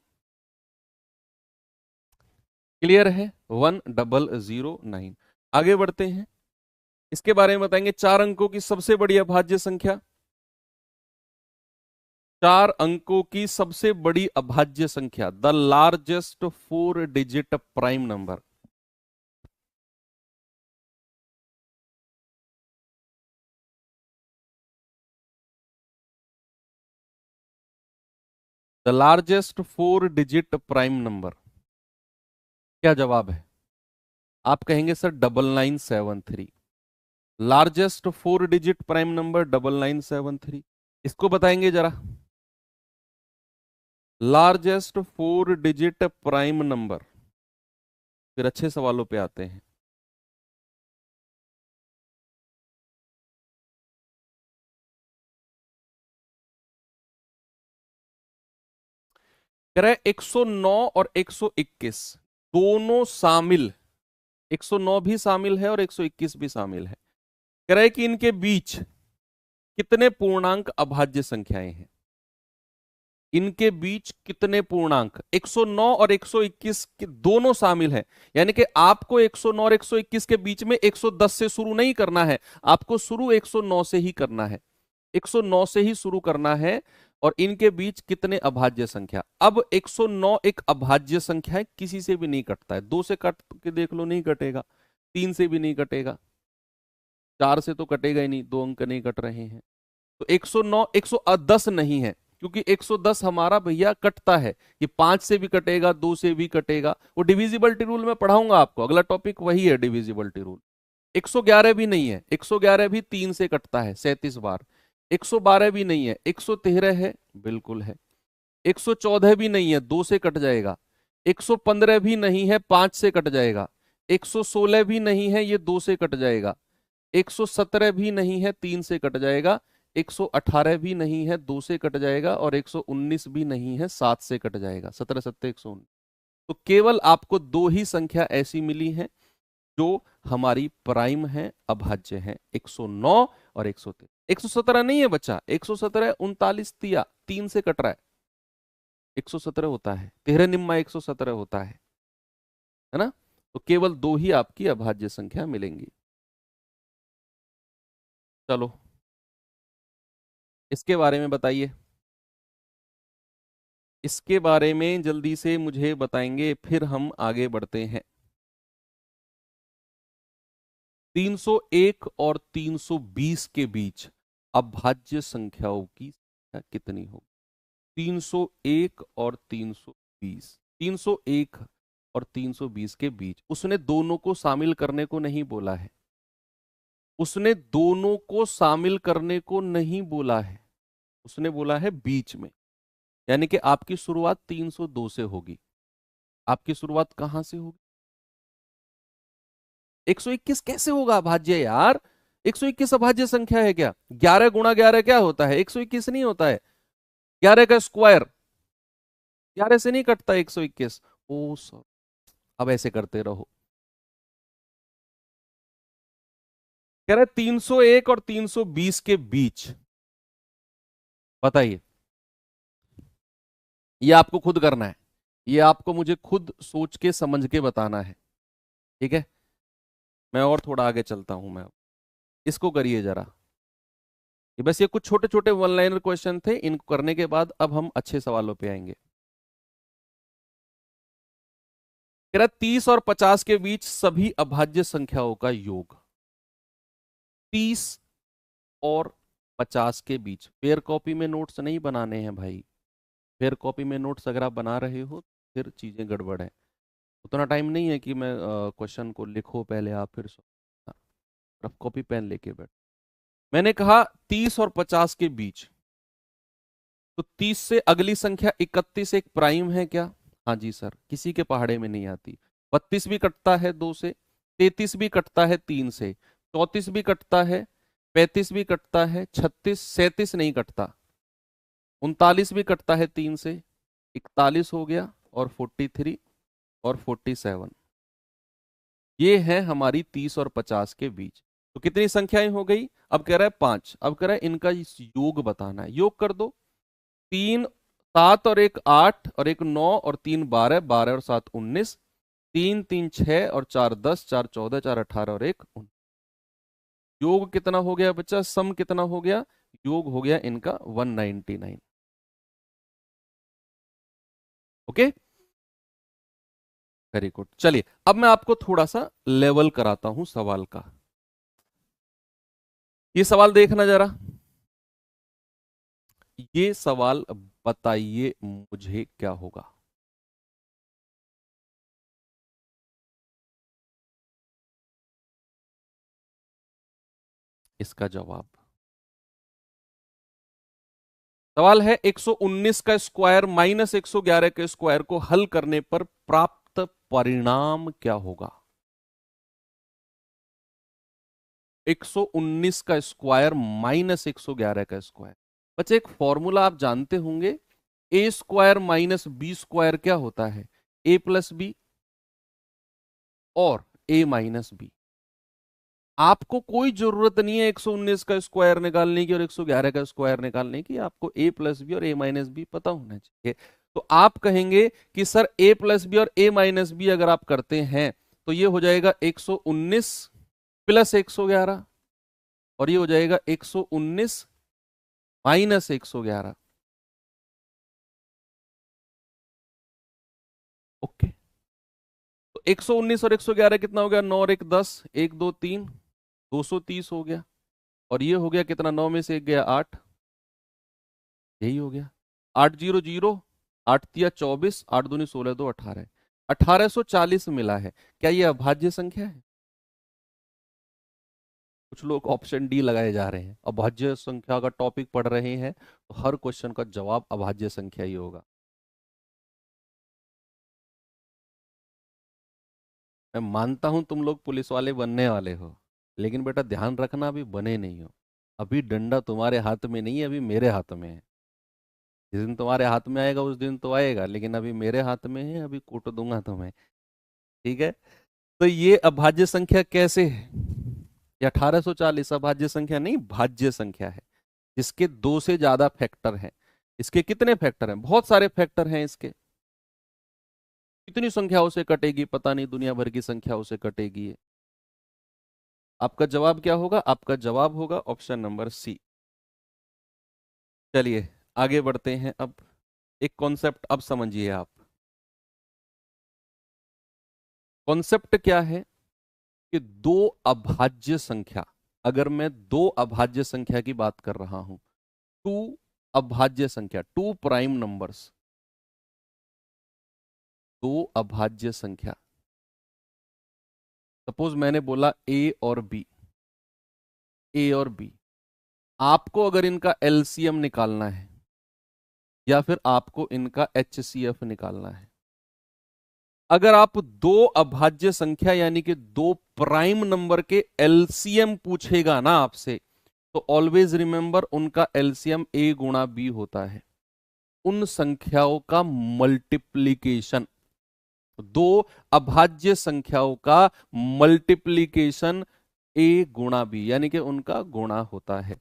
क्लियर है? 1009। आगे बढ़ते हैं, इसके बारे में बताएंगे। 4 अंकों की सबसे बड़ी अभाज्य संख्या, 4 अंकों की सबसे बड़ी अभाज्य संख्या, the largest 4 digit prime number. The largest 4 digit prime number, क्या जवाब है? आप कहेंगे sir 9973। Largest 4 digit prime number 9973, इसको बताएंगे जरा। Largest 4 digit prime number. फिर अच्छे सवालों पे आते हैं। कह रहा है 109 और 121 दोनों शामिल, 109 भी शामिल है और 121 भी शामिल है। कह रहा है कि इनके बीच कितने पूर्णांक अभाज्य संख्याएं हैं। इनके बीच कितने पूर्णांक, 109 और 121 के दोनों शामिल हैं। यानी कि आपको 109 और 121 के बीच में 110 से शुरू नहीं करना है, आपको शुरू 109 से ही करना है, 109 से ही शुरू करना है। और इनके बीच कितने अभाज्य संख्या। अब 109 एक अभाज्य संख्या है, किसी से भी नहीं कटता है। 2 से कट के देख लो, नहीं कटेगा। 3 से भी नहीं कटेगा, 4 से तो कटेगा ही नहीं, 2 अंक नहीं कट रहे हैं। तो 109 110 नहीं है, क्योंकि 110 हमारा भैया कटता है। ये 5 से भी कटेगा, 2 से भी कटेगा। वो डिविजिबिलिटी रूल में पढ़ाऊंगा आपको, अगला टॉपिक वही है, डिविजिबिलिटी रूल। 111 भी नहीं है, 111 भी 3 से कटता है 37 बार। 112 भी नहीं है, 113 है, बिल्कुल है। 114 भी नहीं है, 2 से कट जाएगा। 115 भी नहीं है, 5 से कट जाएगा। 116 भी नहीं है, ये 2 से कट जाएगा। 117 भी नहीं है, 3 से कट जाएगा। 118 भी नहीं है, 2 से कट जाएगा। और 119 भी नहीं है, 7 से कट जाएगा। 17 सत्ते 119। तो केवल आपको 2 ही संख्या ऐसी मिली है जो हमारी प्राइम है, अभाज्य है, 109 और 113। 117 नहीं है बच्चा, 117 39 तिया 3 से कट रहा है, 117 होता है, 13 निम्मा 117 होता है ना। तो केवल 2 ही आपकी अभाज्य संख्या मिलेंगी। चलो इसके बारे में बताइए, इसके बारे में जल्दी से मुझे बताएंगे, फिर हम आगे बढ़ते हैं। 301 और 320 के बीच अभाज्य संख्याओं की संख्या कितनी होगी। 301 और 320, 301 और 320 के बीच, उसने दोनों को शामिल करने को नहीं बोला है, उसने दोनों को शामिल करने को नहीं बोला है, उसने बोला है बीच में। यानी कि आपकी शुरुआत 302 से होगी। आपकी शुरुआत कहां से होगी। 121 कैसे होगा अभाज्य यार। 121 अभाज्य संख्या है क्या। 11 गुणा 11 क्या होता है, 121 नहीं होता है। 11 का स्क्वायर, 11 से नहीं कटता 121। ओ सर, अब ऐसे करते रहो। कह रहे 301 और 320 के बीच, बताइए। ये आपको खुद करना है, ये आपको मुझे खुद सोच के समझ के बताना है, ठीक है। मैं और थोड़ा आगे चलता हूं मैं, इसको करिए जरा। ये बस ये कुछ छोटे छोटे वन लाइनर क्वेश्चन थे, इनको करने के बाद अब हम अच्छे सवालों पे आएंगे। कह रहा 30 और 50 के बीच सभी अभाज्य संख्याओं का योग। 30 और 50 के बीच, फेयर कॉपी में नोट्स नहीं बनाने हैं भाई। फेयर कॉपी में नोट्स अगर आप बना रहे हो फिर चीजें गड़बड़ है। उतना टाइम नहीं है कि मैं क्वेश्चन को लिखो पहले आप फिर रफ कॉपी पेन लेके बैठ। मैंने कहा 30 और 50 के बीच, तो 30 से अगली संख्या 31 एक प्राइम है क्या। हाँ जी सर, किसी के पहाड़े में नहीं आती। 32 भी कटता है 2 से, 33 भी कटता है 3 से, 34 भी कटता है, 35 भी कटता है, 36 37 नहीं कटता, 39 भी कटता है 3 से, 41 हो गया, और 43 और 47। ये है हमारी 30 और 50 के बीच। तो कितनी संख्याएं हो गई। अब कह रहा है 5, अब कह रहा है इनका इस योग बताना है। योग कर दो। 3 7 और 1 8 और 1 9 और 3 12, 12 और 7 19, 3 3 6 और 4 10, 4 14, 4 18 और 1 19। योग कितना हो गया बच्चा, सम कितना हो गया। योग हो गया इनका 199। Okay, very good. चलिए अब मैं आपको थोड़ा सा लेवल कराता हूं सवाल का। ये सवाल देखना जरा। ये सवाल बताइए मुझे क्या होगा। इसका जवाब। सवाल है 119 का स्क्वायर माइनस 111 के स्क्वायर को हल करने पर प्राप्त परिणाम क्या होगा। 119 का स्क्वायर माइनस 111 का स्क्वायर। बच्चे एक फॉर्मूला आप जानते होंगे, ए स्क्वायर माइनस बी स्क्वायर क्या होता है, ए प्लस बी और ए माइनस बी। आपको कोई जरूरत नहीं है 119 का स्क्वायर निकालने की और 111 का स्क्वायर निकालने की, आपको ए प्लस बी और ए माइनस बी पता होना चाहिए। तो आप कहेंगे कि सर ए प्लस बी और ए माइनस बी अगर आप करते हैं तो ये हो जाएगा 119 प्लस 111 और ये हो जाएगा 119 माइनस 111। ओके, तो 119 और 111 कितना हो गया, 9 और 1 10, 1 2 3, 230 हो गया। और ये हो गया कितना, 9 में से 1 गया 8, यही हो गया 8 0 0, 8 तिया 24, 8 दूनी 16, 2 18, 1840 मिला है। क्या ये अभाज्य संख्या है? कुछ लोग ऑप्शन डी लगाए जा रहे हैं। अभाज्य संख्या का टॉपिक पढ़ रहे हैं तो हर क्वेश्चन का जवाब अभाज्य संख्या ही होगा। मैं मानता हूं तुम लोग पुलिस वाले बनने वाले हो, लेकिन बेटा ध्यान रखना अभी बने नहीं हो। अभी डंडा तुम्हारे हाथ में नहीं है, अभी मेरे हाथ में है। जिस दिन तुम्हारे हाथ में आएगा उस दिन तो आएगा, लेकिन अभी मेरे हाथ में है, अभी कूट दूंगा तुम्हें। ठीक है, तो ये अभाज्य संख्या कैसे है? ये 1840 अभाज्य संख्या नहीं, भाज्य संख्या है, जिसके दो से ज्यादा फैक्टर हैं। इसके कितने फैक्टर हैं? बहुत सारे फैक्टर हैं इसके। कितनी संख्याओं से कटेगी पता नहीं, दुनिया भर की संख्याओं से कटेगी ये। आपका जवाब क्या होगा? आपका जवाब होगा ऑप्शन नंबर सी। चलिए आगे बढ़ते हैं। अब एक कॉन्सेप्ट अब समझिए आप। कॉन्सेप्ट क्या है कि दो अभाज्य संख्या, अगर मैं दो अभाज्य संख्या की बात कर रहा हूं, टू अभाज्य संख्या, टू प्राइम नंबर्स, दो अभाज्य संख्या। सपोज मैंने बोला ए और बी, ए और बी, आपको अगर इनका एलसीएम निकालना है या फिर आपको इनका एचसीएफ निकालना है, अगर आप दो अभाज्य संख्या यानी कि दो प्राइम नंबर के एलसीएम पूछेगा ना आपसे, तो ऑलवेज रिमेंबर उनका एलसीएम ए गुणा बी होता है। उन संख्याओं का मल्टीप्लीकेशन, दो अभाज्य संख्याओं का मल्टीप्लीकेशन ए गुणा बी यानी कि उनका गुणा होता है।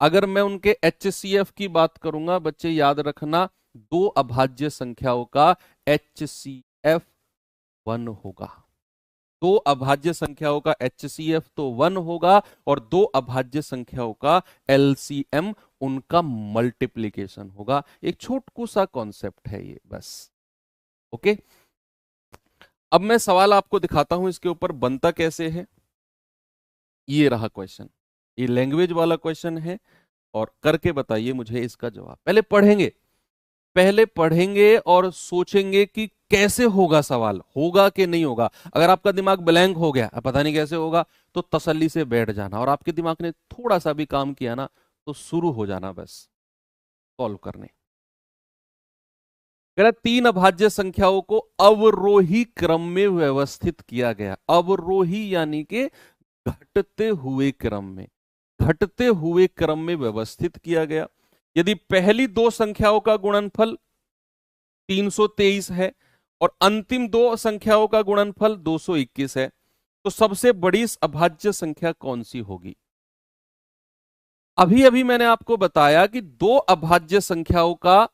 अगर मैं उनके एचसीएफ की बात करूंगा, बच्चे याद रखना, दो अभाज्य संख्याओं का एचसीएफ 1 होगा। दो अभाज्य संख्याओं का एचसीएफ तो 1 होगा और दो अभाज्य संख्याओं का एलसीएम उनका मल्टीप्लीकेशन होगा। एक छोटू सा कॉन्सेप्ट है ये, बस। ओके, अब मैं सवाल आपको दिखाता हूं इसके ऊपर बनता कैसे है। ये रहा क्वेश्चन, ये लैंग्वेज वाला क्वेश्चन है और करके बताइए मुझे इसका जवाब। पहले पढ़ेंगे और सोचेंगे कि कैसे होगा सवाल, होगा कि नहीं होगा। अगर आपका दिमाग ब्लैंक हो गया, पता नहीं कैसे होगा, तो तसल्ली से बैठ जाना और आपके दिमाग ने थोड़ा सा भी काम किया ना तो शुरू हो जाना बस सॉल्व करने। कह रहा तीन अभाज्य संख्याओं को अवरोही क्रम में व्यवस्थित किया गया। अवरोही यानी कि घटते हुए क्रम में, घटते हुए क्रम में व्यवस्थित किया गया। यदि पहली दो संख्याओं का गुणनफल 323 है और अंतिम दो संख्याओं का गुणनफल 221 है, तो सबसे बड़ी अभाज्य संख्या कौन सी होगी? अभी अभी मैंने आपको बताया कि दो अभाज्य संख्याओं का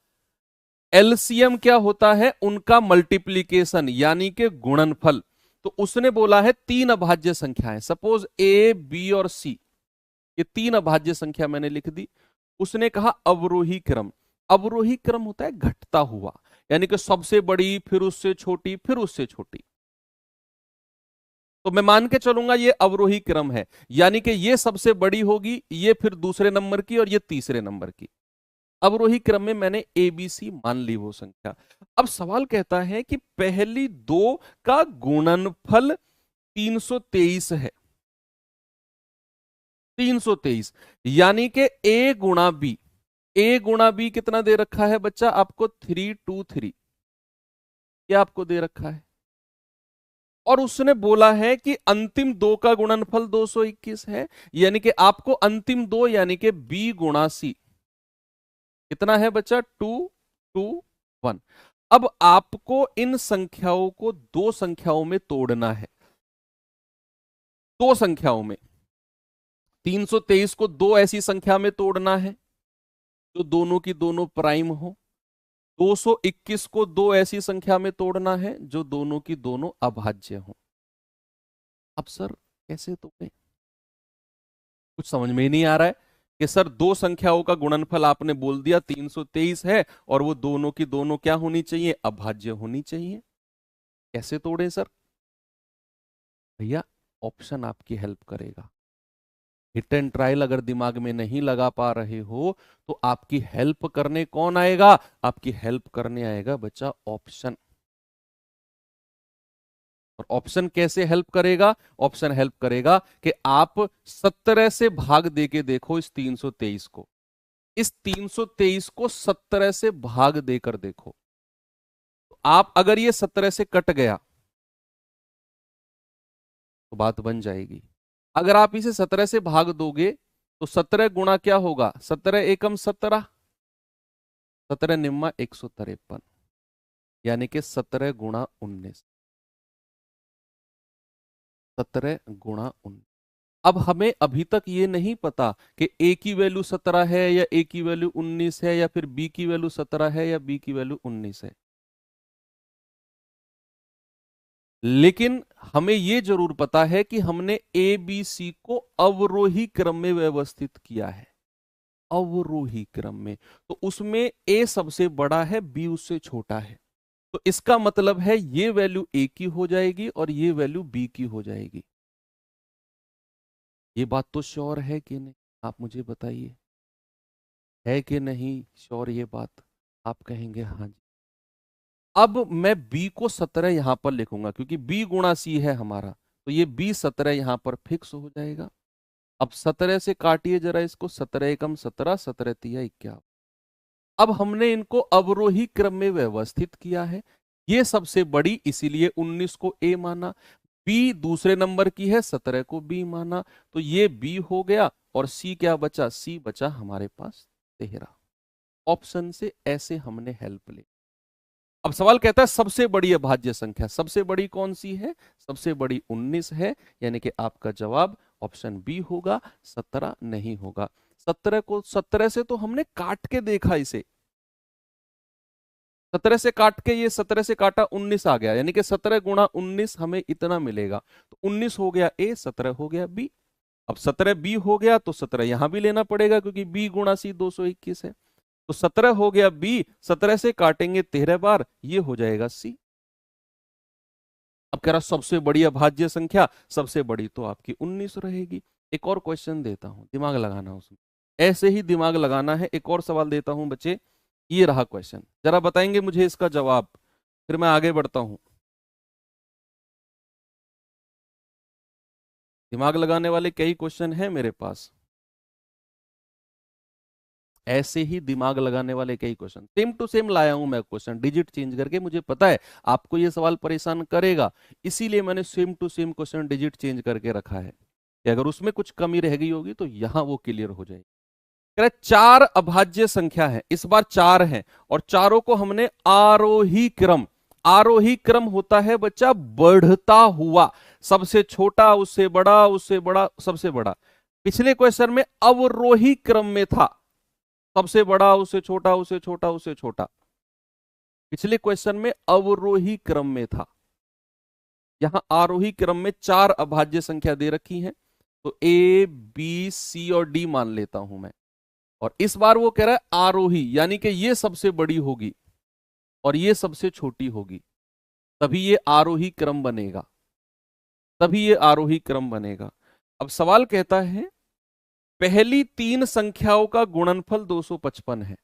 एलसीएम क्या होता है? उनका मल्टीप्लीकेशन यानी कि गुणनफल। तो उसने बोला है तीन अभाज्य संख्याएं, सपोज ए बी और सी, ये तीन अभाज्य संख्या मैंने लिख दी। उसने कहा अवरोही क्रम। अवरोही क्रम होता है घटता हुआ, यानी कि सबसे बड़ी, फिर उससे छोटी, फिर उससे छोटी। तो मैं मान के चलूंगा ये अवरोही क्रम है, यानी कि ये सबसे बड़ी होगी, ये फिर दूसरे नंबर की और ये तीसरे नंबर की। अवरोही क्रम में मैंने ए बी सी मान ली वो संख्या। अब सवाल कहता है कि पहली दो का गुणनफल 323 है। 323, यानी कि ए गुणा बी, ए गुणा बी कितना दे रखा है बच्चा आपको 323, ये आपको दे रखा है। और उसने बोला है कि अंतिम दो का गुणनफल 221 है, यानी कि आपको अंतिम दो यानी कि बी गुणा सी कितना है बच्चा 221। अब आपको इन संख्याओं को दो संख्याओं में तोड़ना है, दो संख्याओं में। 323 को दो ऐसी संख्या में तोड़ना है जो दोनों की दोनों प्राइम हो, 221 को दो ऐसी संख्या में तोड़ना है जो दोनों की दोनों अभाज्य हो। अब सर कैसे तोड़े, कुछ समझ में ही नहीं आ रहा है कि सर दो संख्याओं का गुणनफल आपने बोल दिया 323 है और वो दोनों की दोनों क्या होनी चाहिए, अभाज्य होनी चाहिए, कैसे तोड़े सर? भैया ऑप्शन आपकी हेल्प करेगा। हिट एंड ट्रायल अगर दिमाग में नहीं लगा पा रहे हो तो आपकी हेल्प करने कौन आएगा, आपकी हेल्प करने आएगा बच्चा ऑप्शन। और ऑप्शन कैसे हेल्प करेगा, ऑप्शन हेल्प करेगा कि आप 17 से भाग दे के देखो इस 323 को, इस 323 को 17 से भाग देकर देखो। तो आप अगर ये 17 से कट गया तो बात बन जाएगी। अगर आप इसे 17 से भाग दोगे तो 17 गुणा क्या होगा, 17 एकम 17, 17 निम्मा 153, यानी कि 17 गुणा 19, 17 गुणा 19। अब हमें अभी तक ये नहीं पता कि ए की वैल्यू 17 है या ए की वैल्यू 19 है या फिर बी की वैल्यू 17 है या बी की वैल्यू 19 है, लेकिन हमें यह जरूर पता है कि हमने ए बी सी को अवरोही क्रम में व्यवस्थित किया है, अवरोही क्रम में। तो उसमें ए सबसे बड़ा है, बी उससे छोटा है, तो इसका मतलब है ये वैल्यू ए की हो जाएगी और ये वैल्यू बी की हो जाएगी। ये बात तो श्योर है कि नहीं, आप मुझे बताइए, है कि नहीं श्योर ये बात? आप कहेंगे हाँ जी। अब मैं b को 17 यहां पर लिखूंगा क्योंकि b गुणा c है हमारा, तो ये b 17 यहां पर फिक्स हो जाएगा। अब 17 से काटिए जरा इसको, 17 एकम 17, 17 तिया 51। अब हमने इनको अवरोही क्रम में व्यवस्थित किया है, ये सबसे बड़ी इसीलिए 19 को a माना, b दूसरे नंबर की है 17 को b माना, तो ये b हो गया और c क्या बचा, c बचा हमारे पास 13। ऑप्शन से ऐसे हमने हेल्प ली। अब सवाल कहता है सबसे बड़ी अभाज्य संख्या, सबसे बड़ी कौन सी है, सबसे बड़ी 19 है, यानी कि आपका जवाब ऑप्शन बी होगा, 17 नहीं होगा। 17 को 17 से तो हमने काट के देखा इसे, 17 से काट के, ये 17 से काटा 19 आ गया, यानी कि 17 गुणा 19 हमें इतना मिलेगा, तो 19 हो गया ए, 17 हो गया बी। अब 17 बी हो गया तो 17 यहां भी लेना पड़ेगा क्योंकि बी गुणा सी 221 है, तो 17 हो गया बी, 17 से काटेंगे 13 बार, ये हो जाएगा सी। अब कह रहा सबसे बड़ी अभाज्य संख्या, सबसे बड़ी तो आपकी 19 रहेगी। एक और क्वेश्चन देता हूं, दिमाग लगाना उसमें, ऐसे ही दिमाग लगाना है। एक और सवाल देता हूं बच्चे, ये रहा क्वेश्चन, जरा बताएंगे मुझे इसका जवाब, फिर मैं आगे बढ़ता हूं। दिमाग लगाने वाले कई क्वेश्चन हैं मेरे पास, ऐसे ही दिमाग लगाने वाले कई क्वेश्चन, सेम टू सेम लाया हूं मैं क्वेश्चन, डिजिट चेंज करके। मुझे पता है आपको ये सवाल परेशान करेगा, इसीलिए मैंने same to same question digit change करके रखा है कि अगर उसमें कुछ कमी रह गई होगी तो यहां वो क्लियर हो जाएगी। कह रहे चार अभाज्य संख्या है, इस बार चार है, और चारों को हमने आरोही क्रम, आरोही क्रम होता है बच्चा बढ़ता हुआ, सबसे छोटा उससे बड़ा, उससे बड़ा सबसे बड़ा। पिछले क्वेश्चन में अवरोही क्रम में था, सबसे बड़ा उससे छोटा, उससे छोटा, उससे छोटा। पिछले क्वेश्चन में अवरोही क्रम में था, यहां आरोही क्रम में चार अभाज्य संख्या दे रखी है, तो ए बी सी और डी मान लेता हूं मैं। और इस बार वो कह रहा है आरोही, यानी कि ये सबसे बड़ी होगी और ये सबसे छोटी होगी, तभी ये आरोही क्रम बनेगा, तभी ये आरोही क्रम बनेगा। अब सवाल कहता है पहली तीन संख्याओं का गुणनफल 255 है,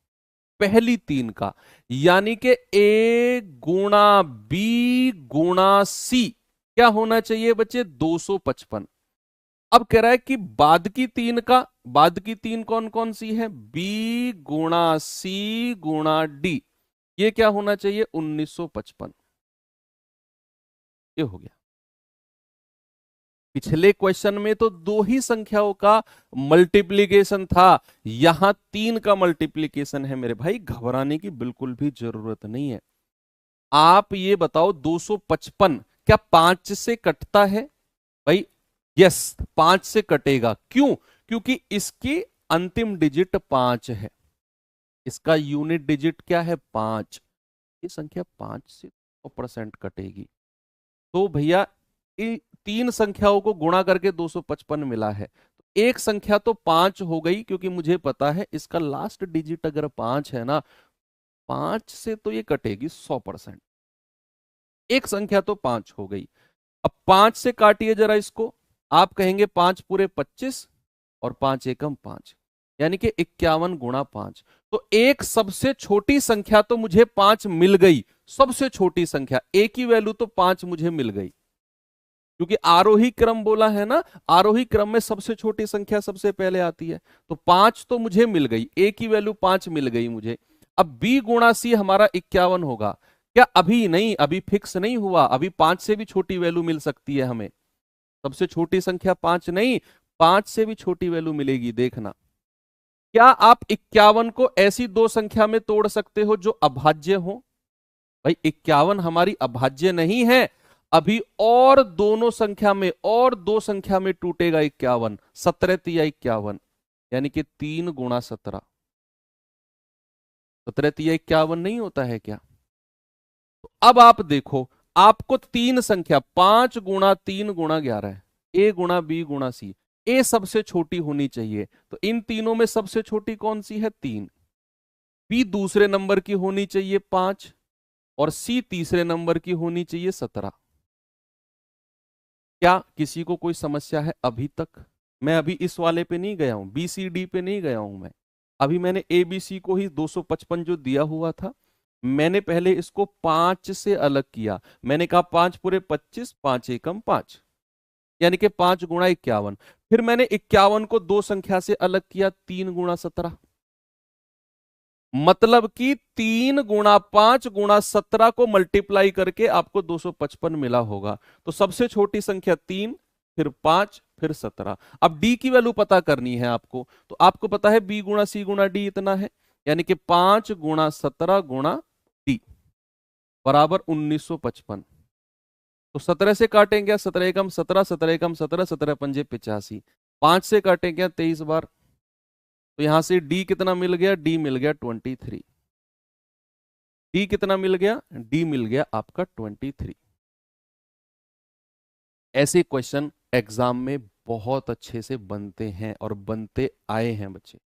पहली तीन का, यानी कि ए गुणा बी गुणा सी क्या होना चाहिए बच्चे, 255। अब कह रहा है कि बाद की तीन कौन कौन सी है, बी गुणा सी गुणा डी, ये क्या होना चाहिए 1955। ये हो गया। पिछले क्वेश्चन में तो दो ही संख्याओं का मल्टीप्लीकेशन था, यहां तीन का मल्टीप्लीकेशन है मेरे भाई, घबराने की बिल्कुल भी जरूरत नहीं है। आप ये बताओ 255 क्या 5 से कटता है भाई? यस, 5 से कटेगा। क्यों? क्योंकि इसकी अंतिम डिजिट 5 है, इसका यूनिट डिजिट क्या है 5, ये संख्या 5 से 100% कटेगी। तो भैया तीन संख्याओं को गुणा करके 255 मिला है, तो एक संख्या तो 5 हो गई, क्योंकि मुझे पता है इसका लास्ट डिजिट अगर 5 है ना, 5 से तो ये कटेगी 100%। एक संख्या तो 5 हो गई। अब 5 से काटिए जरा इसको, आप कहेंगे 5 पूरे 25 और 5 एकम 5, यानी कि 51 गुणा 5। तो एक सबसे छोटी संख्या तो मुझे 5 मिल गई, सबसे छोटी संख्या, एक ही वैल्यू तो 5 मुझे मिल गई, क्योंकि आरोही क्रम बोला है ना, आरोही क्रम में सबसे छोटी संख्या सबसे पहले आती है। तो 5 तो मुझे मिल गई, एक ही वैल्यू 5 मिल गई मुझे। अब b गुणा सी हमारा 51 होगा क्या? अभी नहीं, अभी फिक्स नहीं हुआ, अभी 5 से भी छोटी वैल्यू मिल सकती है हमें, सबसे छोटी संख्या 5 नहीं, 5 से भी छोटी वैल्यू मिलेगी, देखना। क्या आप 51 को ऐसी दो संख्या में तोड़ सकते हो जो अभाज्य हो? भाई 51 हमारी अभाज्य नहीं है, अभी और दोनों संख्या में, और दो संख्या में टूटेगा 51, 17 तिया 51, यानी कि 3 गुणा 17, 17 तिया 51 नहीं होता है क्या? तो अब आप देखो, आपको तीन संख्या 5 गुणा 3 गुणा 11 है, ए गुणा बी गुणा सी, ए सबसे छोटी होनी चाहिए, तो इन तीनों में सबसे छोटी कौन सी है 3, बी दूसरे नंबर की होनी चाहिए 5, और सी तीसरे नंबर की होनी चाहिए 17। क्या किसी को कोई समस्या है अभी तक? मैं अभी इस वाले पे नहीं गया हूं, बी सी डी पे नहीं गया हूं मैं, अभी मैंने ए बी सी को ही 255 जो दिया हुआ था, मैंने पहले इसको 5 से अलग किया। मैंने कहा 5 पूरे 25, 5 एकम 5, यानी कि 5 गुणा 51। फिर मैंने 51 को दो संख्या से अलग किया, 3 गुणा 17, मतलब कि 3 गुणा 5 गुणा 17 को मल्टीप्लाई करके आपको 255 मिला होगा। तो सबसे छोटी संख्या 3, फिर 5, फिर 17। अब डी की वैल्यू पता करनी है आपको, तो आपको पता है बी गुणा सी गुणा डी इतना है, यानी कि 5 गुणा 17 गुणा डी बराबर 1955। तो 17 से काटेंगे 17 एकम 17, 17 एकम 17, 17 पंजे 85, 5 से काटेंगे 23 बार, तो यहां से डी कितना मिल गया? डी मिल गया 23। डी कितना मिल गया? डी मिल गया आपका 23। ऐसे क्वेश्चन एग्जाम में बहुत अच्छे से बनते हैं और बनते आए हैं बच्चे।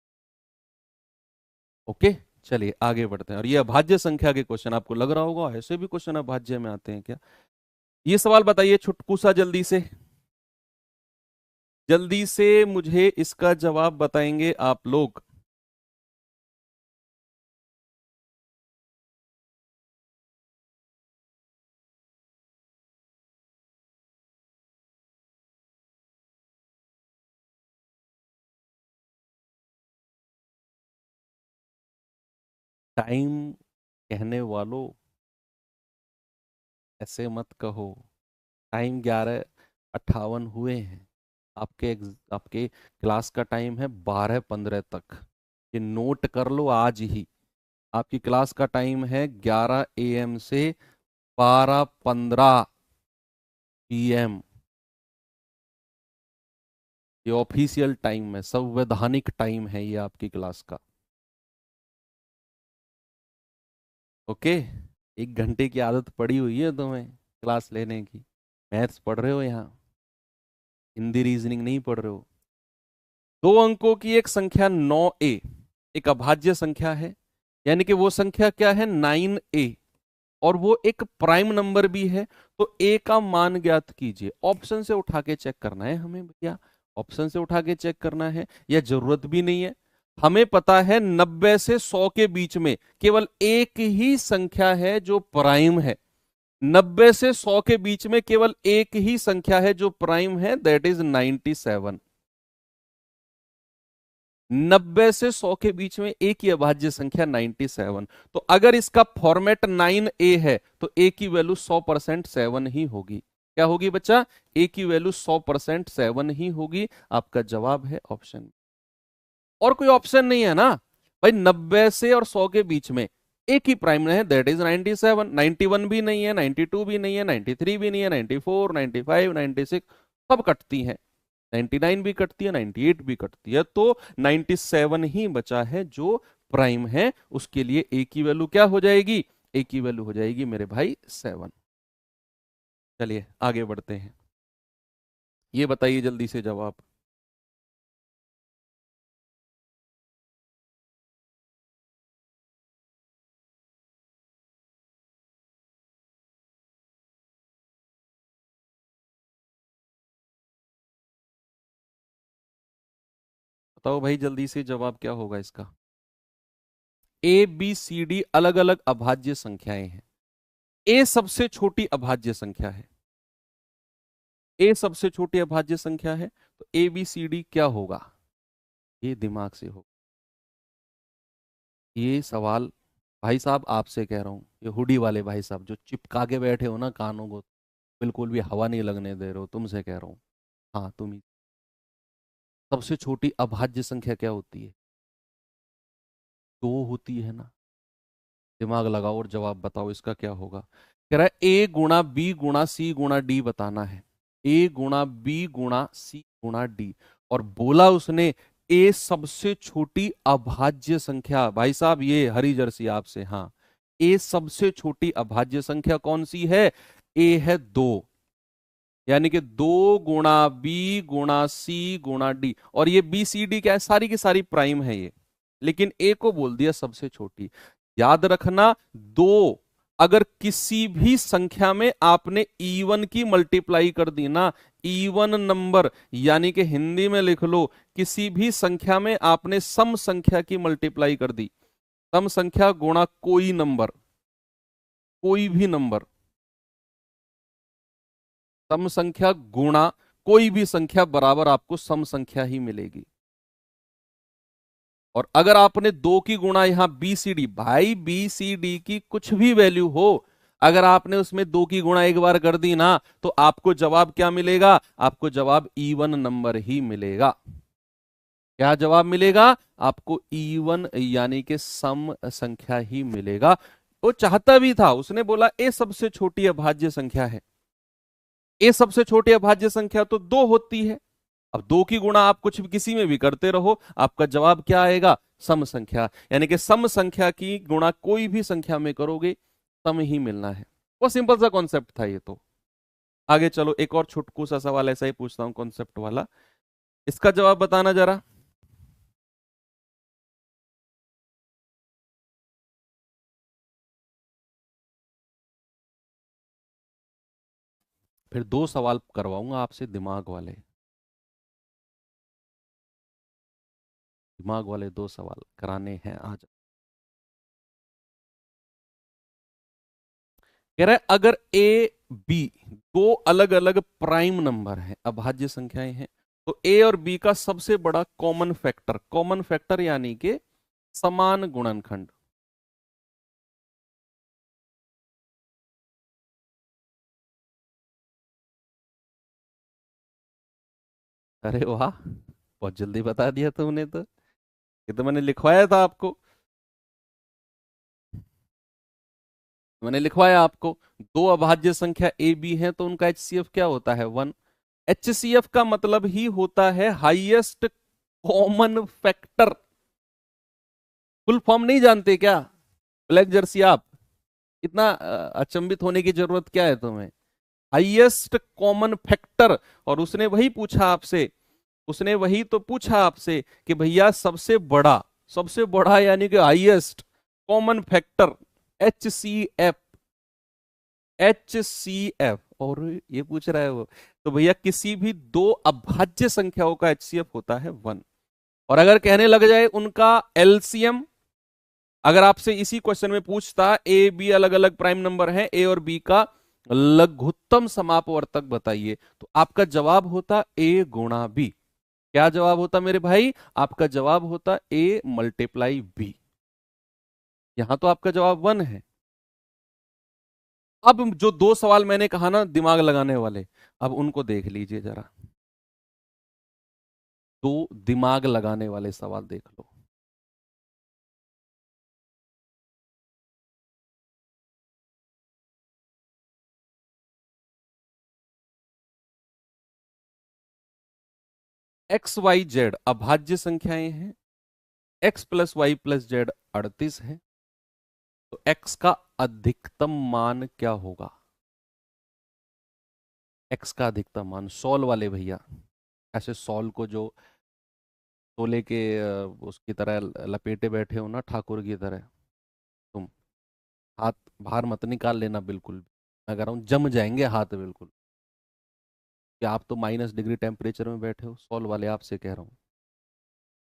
ओके, चलिए आगे बढ़ते हैं। और ये अभाज्य संख्या के क्वेश्चन, आपको लग रहा होगा ऐसे भी क्वेश्चन अभाज्य में आते हैं क्या? ये सवाल बताइए छुटकू सा, जल्दी से, जल्दी से मुझे इसका जवाब बताएंगे आप लोग। टाइम कहने वालों ऐसे मत कहो, टाइम 11:58 हुए हैं, आपके क्लास का टाइम है 12:15 तक, ये नोट कर लो आज ही। आपकी क्लास का टाइम है 11 AM से 12:15 PM, ये ऑफिशियल टाइम है, संवैधानिक टाइम है ये आपकी क्लास का। ओके, 1 घंटे की आदत पड़ी हुई है तुम्हें क्लास लेने की, मैथ्स पढ़ रहे हो यहाँ, हिंदी रीजनिंग नहीं पढ़ रहे हो। 2 अंकों की एक संख्या 9A एक अभाज्य संख्या है, यानी कि वो संख्या क्या है 9A, और वो एक प्राइम नंबर भी है। तो ए का मान ज्ञात कीजिए। ऑप्शन से उठा के चेक करना है हमें भैया, ऑप्शन से उठा के चेक करना है, या जरूरत भी नहीं है। हमें पता है 90 से 100 के बीच में केवल एक ही संख्या है जो प्राइम है, 90 से 100 के बीच में केवल एक ही संख्या है जो प्राइम है, दैट इज 97। 90 से 100 के बीच में एक ही अभाज्य संख्या 97। तो अगर इसका फॉर्मेट 9a है तो a की वैल्यू 100% 7 ही होगी। क्या होगी बच्चा? a की वैल्यू 100% 7 ही होगी। आपका जवाब है ऑप्शन। और कोई ऑप्शन नहीं है ना भाई। 90 से और 100 के बीच में एक ही प्राइम है, दैट इज 97। 91 भी नहीं है, 92 भी नहीं है, 93 भी नहीं है, 94, 95, 96 सब कटती हैं। 99 भी कटती है, 98 भी कटती है, तो 97 ही बचा है जो प्राइम है। उसके लिए ए की वैल्यू क्या हो जाएगी? ए की वैल्यू हो जाएगी मेरे भाई 7। चलिए आगे बढ़ते हैं। ये बताइए जल्दी से जवाब। बताओ भाई जल्दी से जवाब क्या होगा इसका। ए बी सी डी अलग अलग अभाज्य संख्याएं हैं। ए सबसे छोटी अभाज्य संख्या है। ए सबसे छोटी अभाज्य संख्या है, तो ए बी सी डी क्या होगा? ये दिमाग से हो। ये सवाल भाई साहब आपसे कह रहा हूं, ये हुडी वाले भाई साहब जो चिपका के बैठे हो ना कानों को, बिल्कुल भी हवा नहीं लगने दे रहे हो, तुमसे कह रहा हूं। हाँ तुम ही। सबसे छोटी अभाज्य संख्या क्या होती है? दो होती है ना। दिमाग लगाओ और जवाब बताओ इसका क्या होगा। कह रहा है ए गुणा बी गुणा सी गुणा डी बताना है। ए गुणा बी गुणा सी गुणा डी। और बोला उसने ए सबसे छोटी अभाज्य संख्या। भाई साहब ये हरी जर्सी आपसे। हाँ, ए सबसे छोटी अभाज्य संख्या कौन सी है? ए है 2। यानी कि 2 गुणा बी गुणा सी गुणा डी। और ये बी सी डी क्या है? सारी की सारी प्राइम है ये, लेकिन ए को बोल दिया सबसे छोटी। याद रखना, दो अगर किसी भी संख्या में आपने इवन की मल्टीप्लाई कर दी ना, इवन नंबर, यानी कि हिंदी में लिख लो, किसी भी संख्या में आपने सम संख्या की मल्टीप्लाई कर दी, सम संख्या गुणा कोई नंबर, कोई भी नंबर, सम संख्या गुणा कोई भी संख्या बराबर आपको सम संख्या ही मिलेगी। और अगर आपने 2 की गुणा यहां बी सी डी, भाई बी सी डी की कुछ भी वैल्यू हो, अगर आपने उसमें 2 की गुणा एक बार कर दी ना, तो आपको जवाब क्या मिलेगा? आपको जवाब इवन नंबर ही मिलेगा। क्या जवाब मिलेगा आपको? इवन, यानी कि सम संख्या ही मिलेगा। वो चाहता भी था, उसने बोला ए सबसे छोटी अभाज्य संख्या है। ए सबसे छोटी अभाज्य संख्या तो 2 होती है। अब 2 की गुणा आप कुछ भी किसी में भी करते रहो, आपका जवाब क्या आएगा? सम संख्या। यानी कि सम संख्या की गुणा कोई भी संख्या में करोगे, सम ही मिलना है। वो सिंपल सा कॉन्सेप्ट था ये तो। आगे चलो, एक और छुटकू सा सवाल ऐसा ही पूछता हूं कॉन्सेप्ट वाला, इसका जवाब बताना जरा। फिर 2 सवाल करवाऊंगा आपसे दिमाग वाले, दिमाग वाले 2 सवाल कराने हैं आज। कह रहा है अगर ए बी दो अलग अलग प्राइम नंबर हैं, अभाज्य संख्याएं हैं, तो ए और बी का सबसे बड़ा कॉमन फैक्टर, कॉमन फैक्टर यानी कि समान गुणनखंड। अरे वाह, बहुत जल्दी बता दिया तुमने तो। ये तो मैंने लिखवाया था आपको, मैंने लिखवाया आपको। दो अभाज्य संख्या ए बी है तो उनका एचसीएफ क्या होता है? 1। एचसीएफ का मतलब ही होता है highest common factor. Full form नहीं जानते क्या? ब्लैक जर्सी आप, इतना अचंभित होने की जरूरत क्या है तुम्हें? Highest common factor. और उसने वही पूछा आपसे, उसने वही तो पूछा आपसे कि भैया सबसे बड़ा यानी कि highest common factor H C F, H C F. और ये पूछ रहा है वो, तो भैया किसी भी दो अभाज्य संख्याओं का एचसीएफ होता है 1। और अगर कहने लग जाए उनका एलसीएम, अगर आपसे इसी क्वेश्चन में पूछता ए बी अलग अलग प्राइम नंबर है, ए और बी का लघुत्तम समापवर्तक बताइए। तो आपका जवाब होता ए गुणा बी। क्या जवाब होता मेरे भाई? आपका जवाब होता ए मल्टीप्लाई बी। यहां तो आपका जवाब 1 है। अब जो दो सवाल मैंने कहा ना दिमाग लगाने वाले, अब उनको देख लीजिए जरा। दो दिमाग लगाने वाले सवाल देख लो। एक्स वाई जेड अभाज्य संख्याएं हैं। X plus Y plus Z 38 है। तो एक्स का अधिकतम मान क्या होगा? एक्स का अधिकतम मान, सॉल वाले भैया, ऐसे सॉल को जो तोले के उसकी तरह लपेटे बैठे हो ना, ठाकुर की तरह। तुम हाथ बाहर मत निकाल लेना बिल्कुल भी। मैं कह रहा हूं जम जाएंगे हाथ बिल्कुल। कि आप तो -डिग्री टेम्परेचर में बैठे हो, सॉल वाले आपसे कह रहा हूं,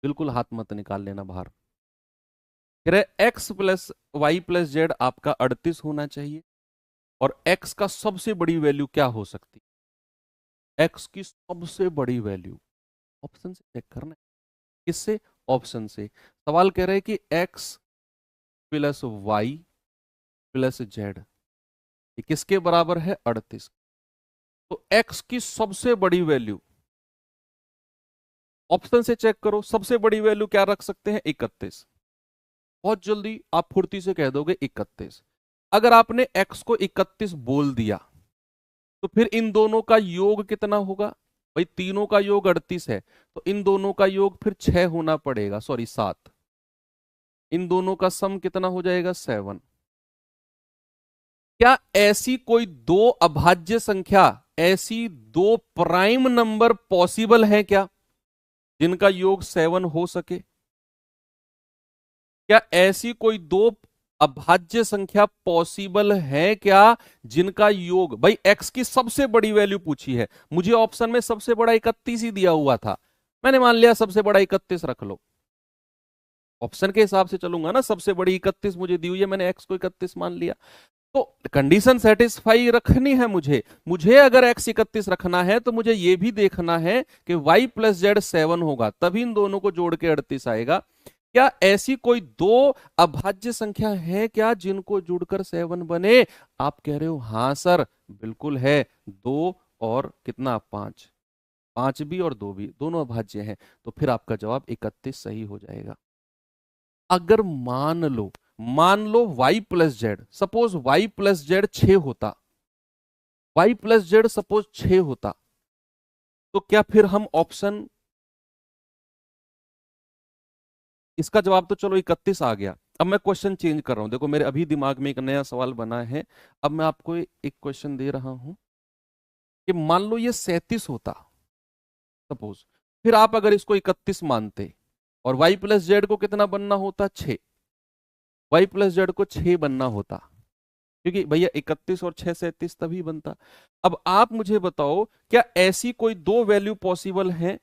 बिल्कुल हाथ मत निकाल लेना बाहर। कह रहे X plus Y plus Z आपका 38 होना चाहिए। और एक्स का सबसे बड़ी वैल्यू क्या हो सकती है? एक्स की सबसे बड़ी वैल्यू ऑप्शन से चेक करना है। किससे? ऑप्शन से। सवाल कह रहे हैं कि X plus Y plus Z ये किसके बराबर है? 38। तो एक्स की सबसे बड़ी वैल्यू ऑप्शन से चेक करो, सबसे बड़ी वैल्यू क्या रख सकते हैं? 31। बहुत जल्दी आप फुर्ती से कह दोगे 31। अगर आपने एक्स को 31 बोल दिया तो फिर इन दोनों का योग कितना होगा? भाई तीनों का योग 38 है, तो इन दोनों का योग फिर 6 होना पड़ेगा, सॉरी 7। इन दोनों का सम कितना हो जाएगा? 7। क्या ऐसी कोई दो अभाज्य संख्या, ऐसी दो प्राइम नंबर पॉसिबल है क्या जिनका योग 7 हो सके? क्या ऐसी कोई दो अभाज्य संख्या पॉसिबल है क्या जिनका योग, भाई एक्स की सबसे बड़ी वैल्यू पूछी है, मुझे ऑप्शन में सबसे बड़ा 31 ही दिया हुआ था, मैंने मान लिया सबसे बड़ा 31 रख लो। ऑप्शन के हिसाब से चलूंगा ना, सबसे बड़ी 31 मुझे दी हुई है, मैंने एक्स को 31 मान लिया। तो कंडीशन सेटिस्फाई रखनी है मुझे। मुझे अगर एक्स 31 रखना है तो मुझे यह भी देखना है कि वाई प्लस जेड 7 होगा, तभी इन दोनों को जोड़ के 38 आएगा। क्या ऐसी कोई दो अभाज्य संख्या है क्या जिनको जुड़कर 7 बने? आप कह रहे हो हाँ सर बिल्कुल है। दो और कितना? 5। 5 भी और 2 भी दोनों अभाज्य हैं। तो फिर आपका जवाब 31 सही हो जाएगा। अगर मान लो y plus Z, suppose y plus Z 6 होता, y प्लस जेड सपोज 6 होता, तो क्या फिर हम ऑप्शन, इसका जवाब तो चलो 31 आ गया। अब मैं क्वेश्चन चेंज कर रहा हूं, देखो मेरे अभी दिमाग में एक नया सवाल बना है। अब मैं आपको एक क्वेश्चन दे रहा हूं कि मान लो ये 37 होता सपोज, फिर आप अगर इसको 31 मानते और y प्लस जेड को कितना बनना होता? 6। y प्लस जेड को 6 बनना होता, क्योंकि भैया 31 और 6 37 तभी बनता। अब आप मुझे बताओ क्या ऐसी कोई दो वैल्यू पॉसिबल है?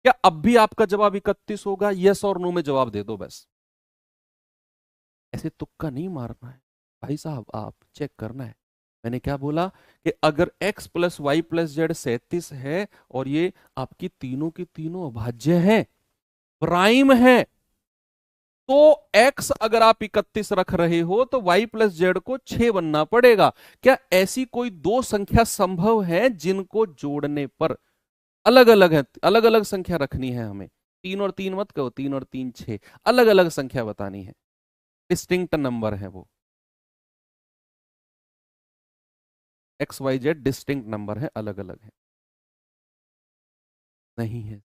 क्या अब भी आपका जवाब 31 होगा? यस और नो में जवाब दे दो बस। ऐसे तुक्का नहीं मारना है भाई साहब, आप चेक करना है। मैंने क्या बोला कि अगर x plus Y plus Z 37 है और ये आपकी तीनों की तीनों अभाज्य हैं, प्राइम है, तो x अगर आप 31 रख रहे हो तो y प्लस जेड को 6 बनना पड़ेगा। क्या ऐसी कोई दो संख्या संभव है जिनको जोड़ने पर अलग अलग है, अलग अलग संख्या रखनी है हमें? 3 और 3 मत कहो, 3 और 3 6, अलग अलग संख्या बतानी है, डिस्टिंक्ट नंबर है वो। X Y Z distinct number है, अलग अलग है। नहीं है।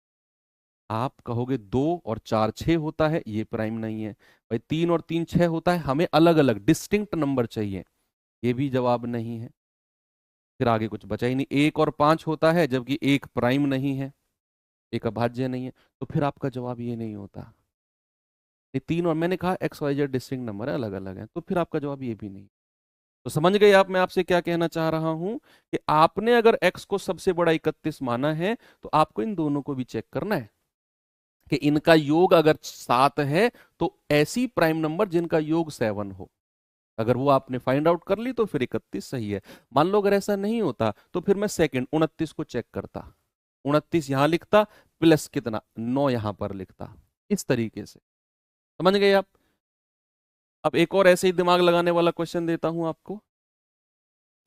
आप कहोगे 2 और 4 6 होता है, ये प्राइम नहीं है। भाई 3 और 3 6 होता है, हमें अलग अलग डिस्टिंक्ट नंबर चाहिए, ये भी जवाब नहीं है। फिर आगे कुछ बचा ही नहीं। 1 और 5 होता है जबकि एक प्राइम नहीं है, एक अभाज्य नहीं है, तो फिर आपका जवाब ये नहीं होता। ये 3 और मैंने कहा X Y Z distinct number है, अलग अलग है, तो फिर आपका जवाब ये भी नहीं। तो समझ गए आप मैं आपसे क्या कहना चाह रहा हूं कि आपने अगर x को सबसे बड़ा 31 माना है तो आपको इन दोनों को भी चेक करना है कि इनका योग अगर 7 है तो ऐसी प्राइम नंबर जिनका योग 7 हो। अगर वो आपने फाइंड आउट कर ली तो फिर 31 सही है। मान लो अगर ऐसा नहीं होता तो फिर मैं सेकंड 29 को चेक करता, 29 यहां लिखता, प्लस कितना 9 यहां पर लिखता, इस तरीके से। समझ गए आप? अब एक और ऐसे ही दिमाग लगाने वाला क्वेश्चन देता हूं आपको,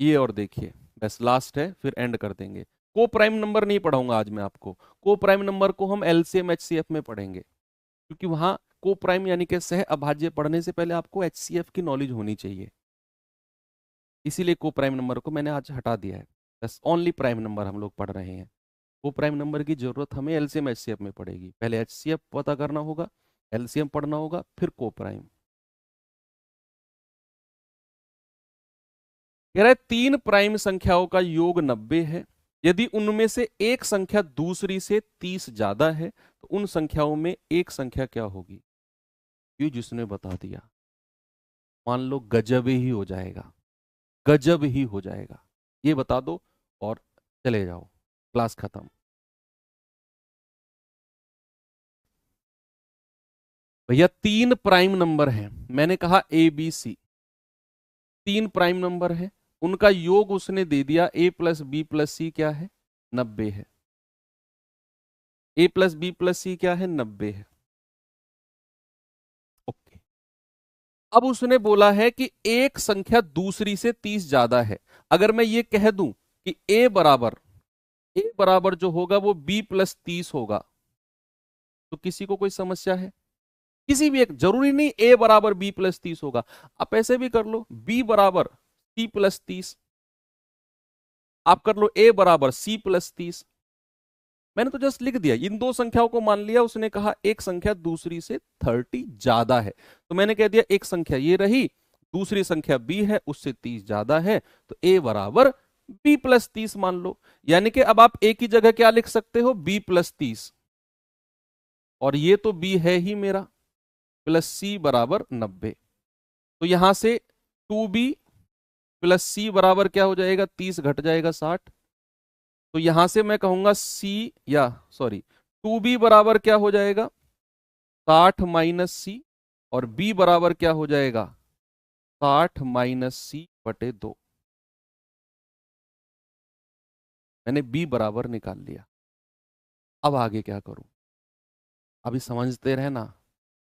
ये और देखिए, बस लास्ट है फिर एंड कर देंगे। को प्राइम नंबर नहीं पढ़ाऊंगा आज मैं आपको, को प्राइम नंबर को हम एलसीएम एचसीएफ में पढ़ेंगे, क्योंकि वहां को प्राइम यानी कि सह अभाज्य पढ़ने से पहले आपको एचसीएफ की नॉलेज होनी चाहिए, इसीलिए को प्राइम नंबर को मैंने आज हटा दिया है। बस ओनली प्राइम नंबर हम लोग पढ़ रहे हैं। को प्राइम नंबर की जरूरत हमें एलसीएम एचसीएफ में पड़ेगी, पहले एचसीएफ पता करना होगा, एलसीएम पढ़ना होगा, फिर को प्राइम। कह रहा है तीन प्राइम संख्याओं का योग 90 है, यदि उनमें से एक संख्या दूसरी से 30 ज्यादा है तो उन संख्याओं में एक संख्या क्या होगी? ये जिसने बता दिया मान लो गजब ही हो जाएगा, गजब ही हो जाएगा। ये बता दो और चले जाओ, क्लास खत्म। भैया तीन प्राइम नंबर हैं, मैंने कहा ए बी सी, तीन प्राइम नंबर है, उनका योग उसने दे दिया ए प्लस बी प्लस सी क्या है? 90 है। ए प्लस बी प्लस सी क्या है? 90 है। ओके। अब उसने बोला है कि एक संख्या दूसरी से 30 ज्यादा है। अगर मैं ये कह दूं कि ए बराबर जो होगा वो बी प्लस 30 होगा, तो किसी को कोई समस्या है? किसी भी एक, जरूरी नहीं ए बराबर बी प्लस 30 होगा, आप ऐसे भी कर लो बी बराबर सी प्लस 30, आप कर लो ए बराबर सी प्लस 30। मैंने तो जस्ट लिख दिया, इन दो संख्याओं को मान लिया, उसने कहा एक संख्या दूसरी से 30 ज्यादा है, तो मैंने कह दिया एक संख्या ये रही, दूसरी संख्या बी है उससे 30 ज्यादा है, तो ए बराबर बी प्लस 30 मान लो। यानी कि अब आप ए की जगह क्या लिख सकते हो? बी प्लस 30, और ये तो बी है ही मेरा, प्लस सी बराबर 90। तो यहां से 2b प्लस सी बराबर क्या हो जाएगा? 30 घट जाएगा 60। तो यहां से मैं कहूंगा सी, या सॉरी 2b बराबर क्या हो जाएगा? 60 माइनस सी, और b बराबर क्या हो जाएगा? 60 माइनस सी बटे 2। मैंने b बराबर निकाल लिया। अब आगे क्या करूं? अभी समझते रहना,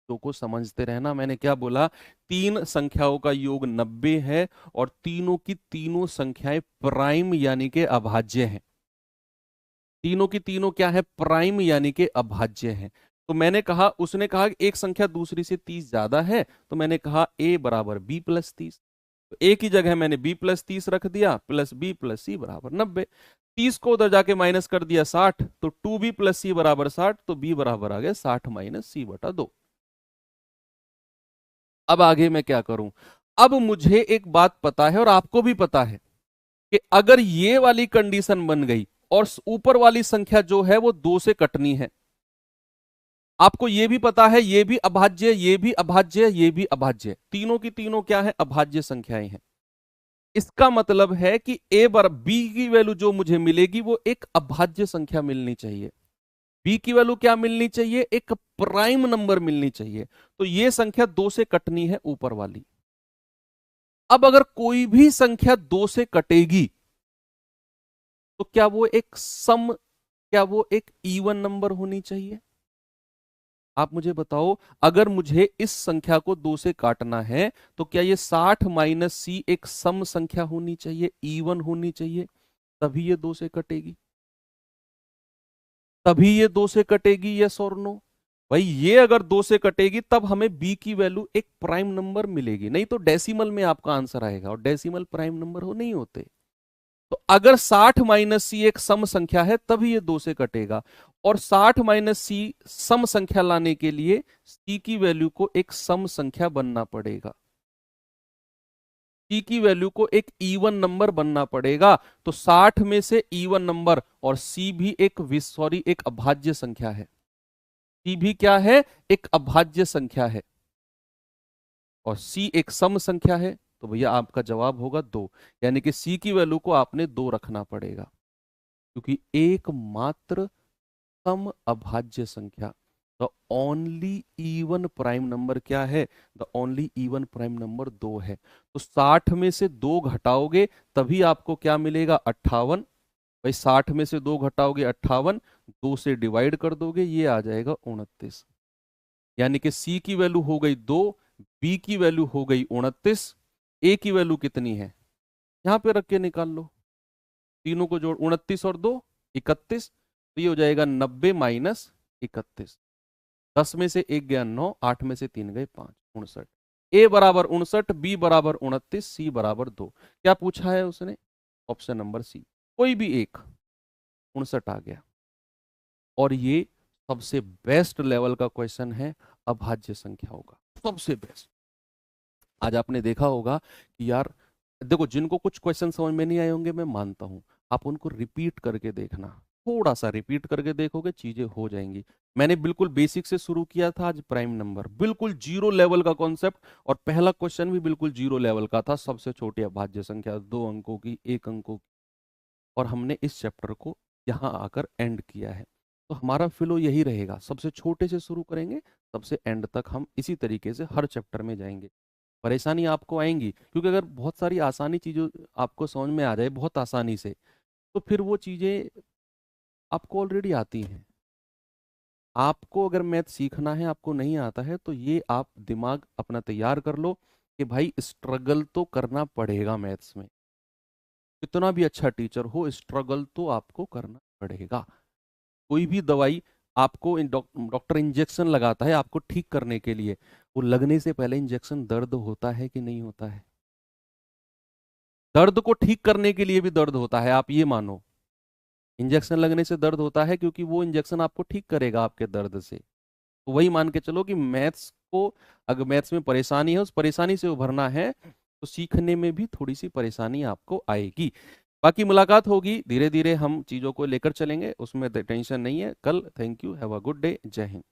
तो को समझते रहना। मैंने क्या बोला? तीन संख्याओं का योग 90 है और तीनों की तीनों संख्याएं प्राइम यानी के अभाज्य हैं। तीनों की तीनों क्या है? प्राइम यानी के अभाज्य हैं। तो मैंने कहा, उसने कहा कि एक संख्या दूसरी से 30 ज्यादा है, तो मैंने कहा a बराबर b प्लस 30। तो a की जगह मैंने b प्लस 30 रख दिया, प्लस b प्लस सी बराबर 90। 30 को उधर जाके माइनस कर दिया 60, तो 2b प्लस सी बराबर 60, तो b बराबर आ गया 60 माइनस सी बटा 2। अब आगे मैं क्या करूं? अब मुझे एक बात पता है और आपको भी पता है कि अगर ये वाली कंडीशन बन गई और ऊपर वाली संख्या जो है वो 2 से कटनी है, आपको ये भी पता है ये भी अभाज्य, ये भी अभाज्य, ये भी अभाज्य, तीनों की तीनों क्या है? अभाज्य संख्याएं हैं। इसका मतलब है कि ए बार बी की वैल्यू जो मुझे मिलेगी वो एक अभाज्य संख्या मिलनी चाहिए। बी की वैल्यू क्या मिलनी चाहिए? एक प्राइम नंबर मिलनी चाहिए। तो ये संख्या 2 से कटनी है ऊपर वाली। अब अगर कोई भी संख्या 2 से कटेगी तो क्या वो एक सम, क्या वो एक इवन नंबर होनी चाहिए? आप मुझे बताओ, अगर मुझे इस संख्या को 2 से काटना है तो क्या ये 60 माइनस सी एक सम संख्या होनी चाहिए, इवन होनी चाहिए, तभी ये 2 से कटेगी, तभी ये 2 से कटेगी, यस और नो? भाई ये अगर 2 से कटेगी तब हमें बी की वैल्यू एक प्राइम नंबर मिलेगी, नहीं तो डेसिमल में आपका आंसर आएगा, और डेसिमल प्राइम नंबर हो नहीं होते। तो अगर 60 माइनस सी एक सम संख्या है तभी ये 2 से कटेगा, और 60 माइनस सी सम संख्या लाने के लिए सी की वैल्यू को एक सम संख्या बनना पड़ेगा, सी की वैल्यू को एक इवन नंबर बनना पड़ेगा। तो 60 में से इवन नंबर, और सी भी एक सॉरी एक अभाज्य संख्या है, सी भी क्या है? एक अभाज्य संख्या है, और सी एक सम संख्या है। तो भैया आपका जवाब होगा 2, यानी कि सी की वैल्यू को आपने 2 रखना पड़ेगा, क्योंकि एकमात्र सम अभाज्य संख्या, the only even prime number क्या है? The only even prime number 2 है। तो 60 में से 2 घटाओगे तभी आपको क्या मिलेगा? 58। भाई 60 में से 2 घटाओगे 58, 2 से डिवाइड कर दोगे, ये आ जाएगा 29। यानी कि सी की वैल्यू हो गई 2, बी की वैल्यू हो गई 29, ए की वैल्यू कितनी है? यहां पे रख के निकाल लो, तीनों को जोड़, 29 और 2 31, तो ये हो जाएगा 90 माइनस 31। 10 में से 1 गया 9, 8 में से 3 गए 5, 59। ए बराबर 59, बी बराबर 29, सी बराबर 2। क्या पूछा है उसने? ऑप्शन नंबर सी, कोई भी एक। 59 आ गया। और ये सबसे बेस्ट लेवल का क्वेश्चन है अभाज्य संख्याओं का, सबसे बेस्ट। आज आपने देखा होगा कि यार देखो, जिनको कुछ क्वेश्चन समझ में नहीं आए होंगे मैं मानता हूं, आप उनको रिपीट करके देखना, थोड़ा सा रिपीट करके देखोगे चीजें हो जाएंगी। मैंने बिल्कुल बेसिक से शुरू किया था आज, प्राइम नंबर बिल्कुल जीरो लेवल का कॉन्सेप्ट, और पहला क्वेश्चन भी बिल्कुल जीरो लेवल का था, सबसे छोटी अभाज्य संख्या 2 अंकों की, 1 अंकों की। और हमने इस चैप्टर को यहाँ आकर एंड किया है। तो हमारा फ्लो यही रहेगा, सबसे छोटे से शुरू करेंगे, सबसे एंड तक हम इसी तरीके से हर चैप्टर में जाएंगे। परेशानी आपको आएंगी, क्योंकि अगर बहुत सारी आसानी चीज़ों आपको समझ में आ जाए बहुत आसानी से, तो फिर वो चीज़ें आपको ऑलरेडी आती हैं। आपको अगर मैथ सीखना है, आपको नहीं आता है, तो ये आप दिमाग अपना तैयार कर लो कि भाई स्ट्रगल तो करना पड़ेगा मैथ्स में। कितना भी अच्छा टीचर हो, स्ट्रगल तो आपको करना पड़ेगा। कोई भी दवाई आपको डॉक्टर इंजेक्शन लगाता है आपको ठीक करने के लिए, वो लगने से पहले इंजेक्शन दर्द होता है कि नहीं होता है? दर्द को ठीक करने के लिए भी दर्द होता है, आप ये मानो। इंजेक्शन लगने से दर्द होता है क्योंकि वो इंजेक्शन आपको ठीक करेगा आपके दर्द से। तो वही मान के चलो कि मैथ्स को, अगर मैथ्स में परेशानी है, उस परेशानी से उभरना है, तो सीखने में भी थोड़ी सी परेशानी आपको आएगी। बाकी मुलाकात होगी, धीरे धीरे हम चीज़ों को लेकर चलेंगे, उसमें टेंशन नहीं है। कल, thank you, have a good day, जय हिंद।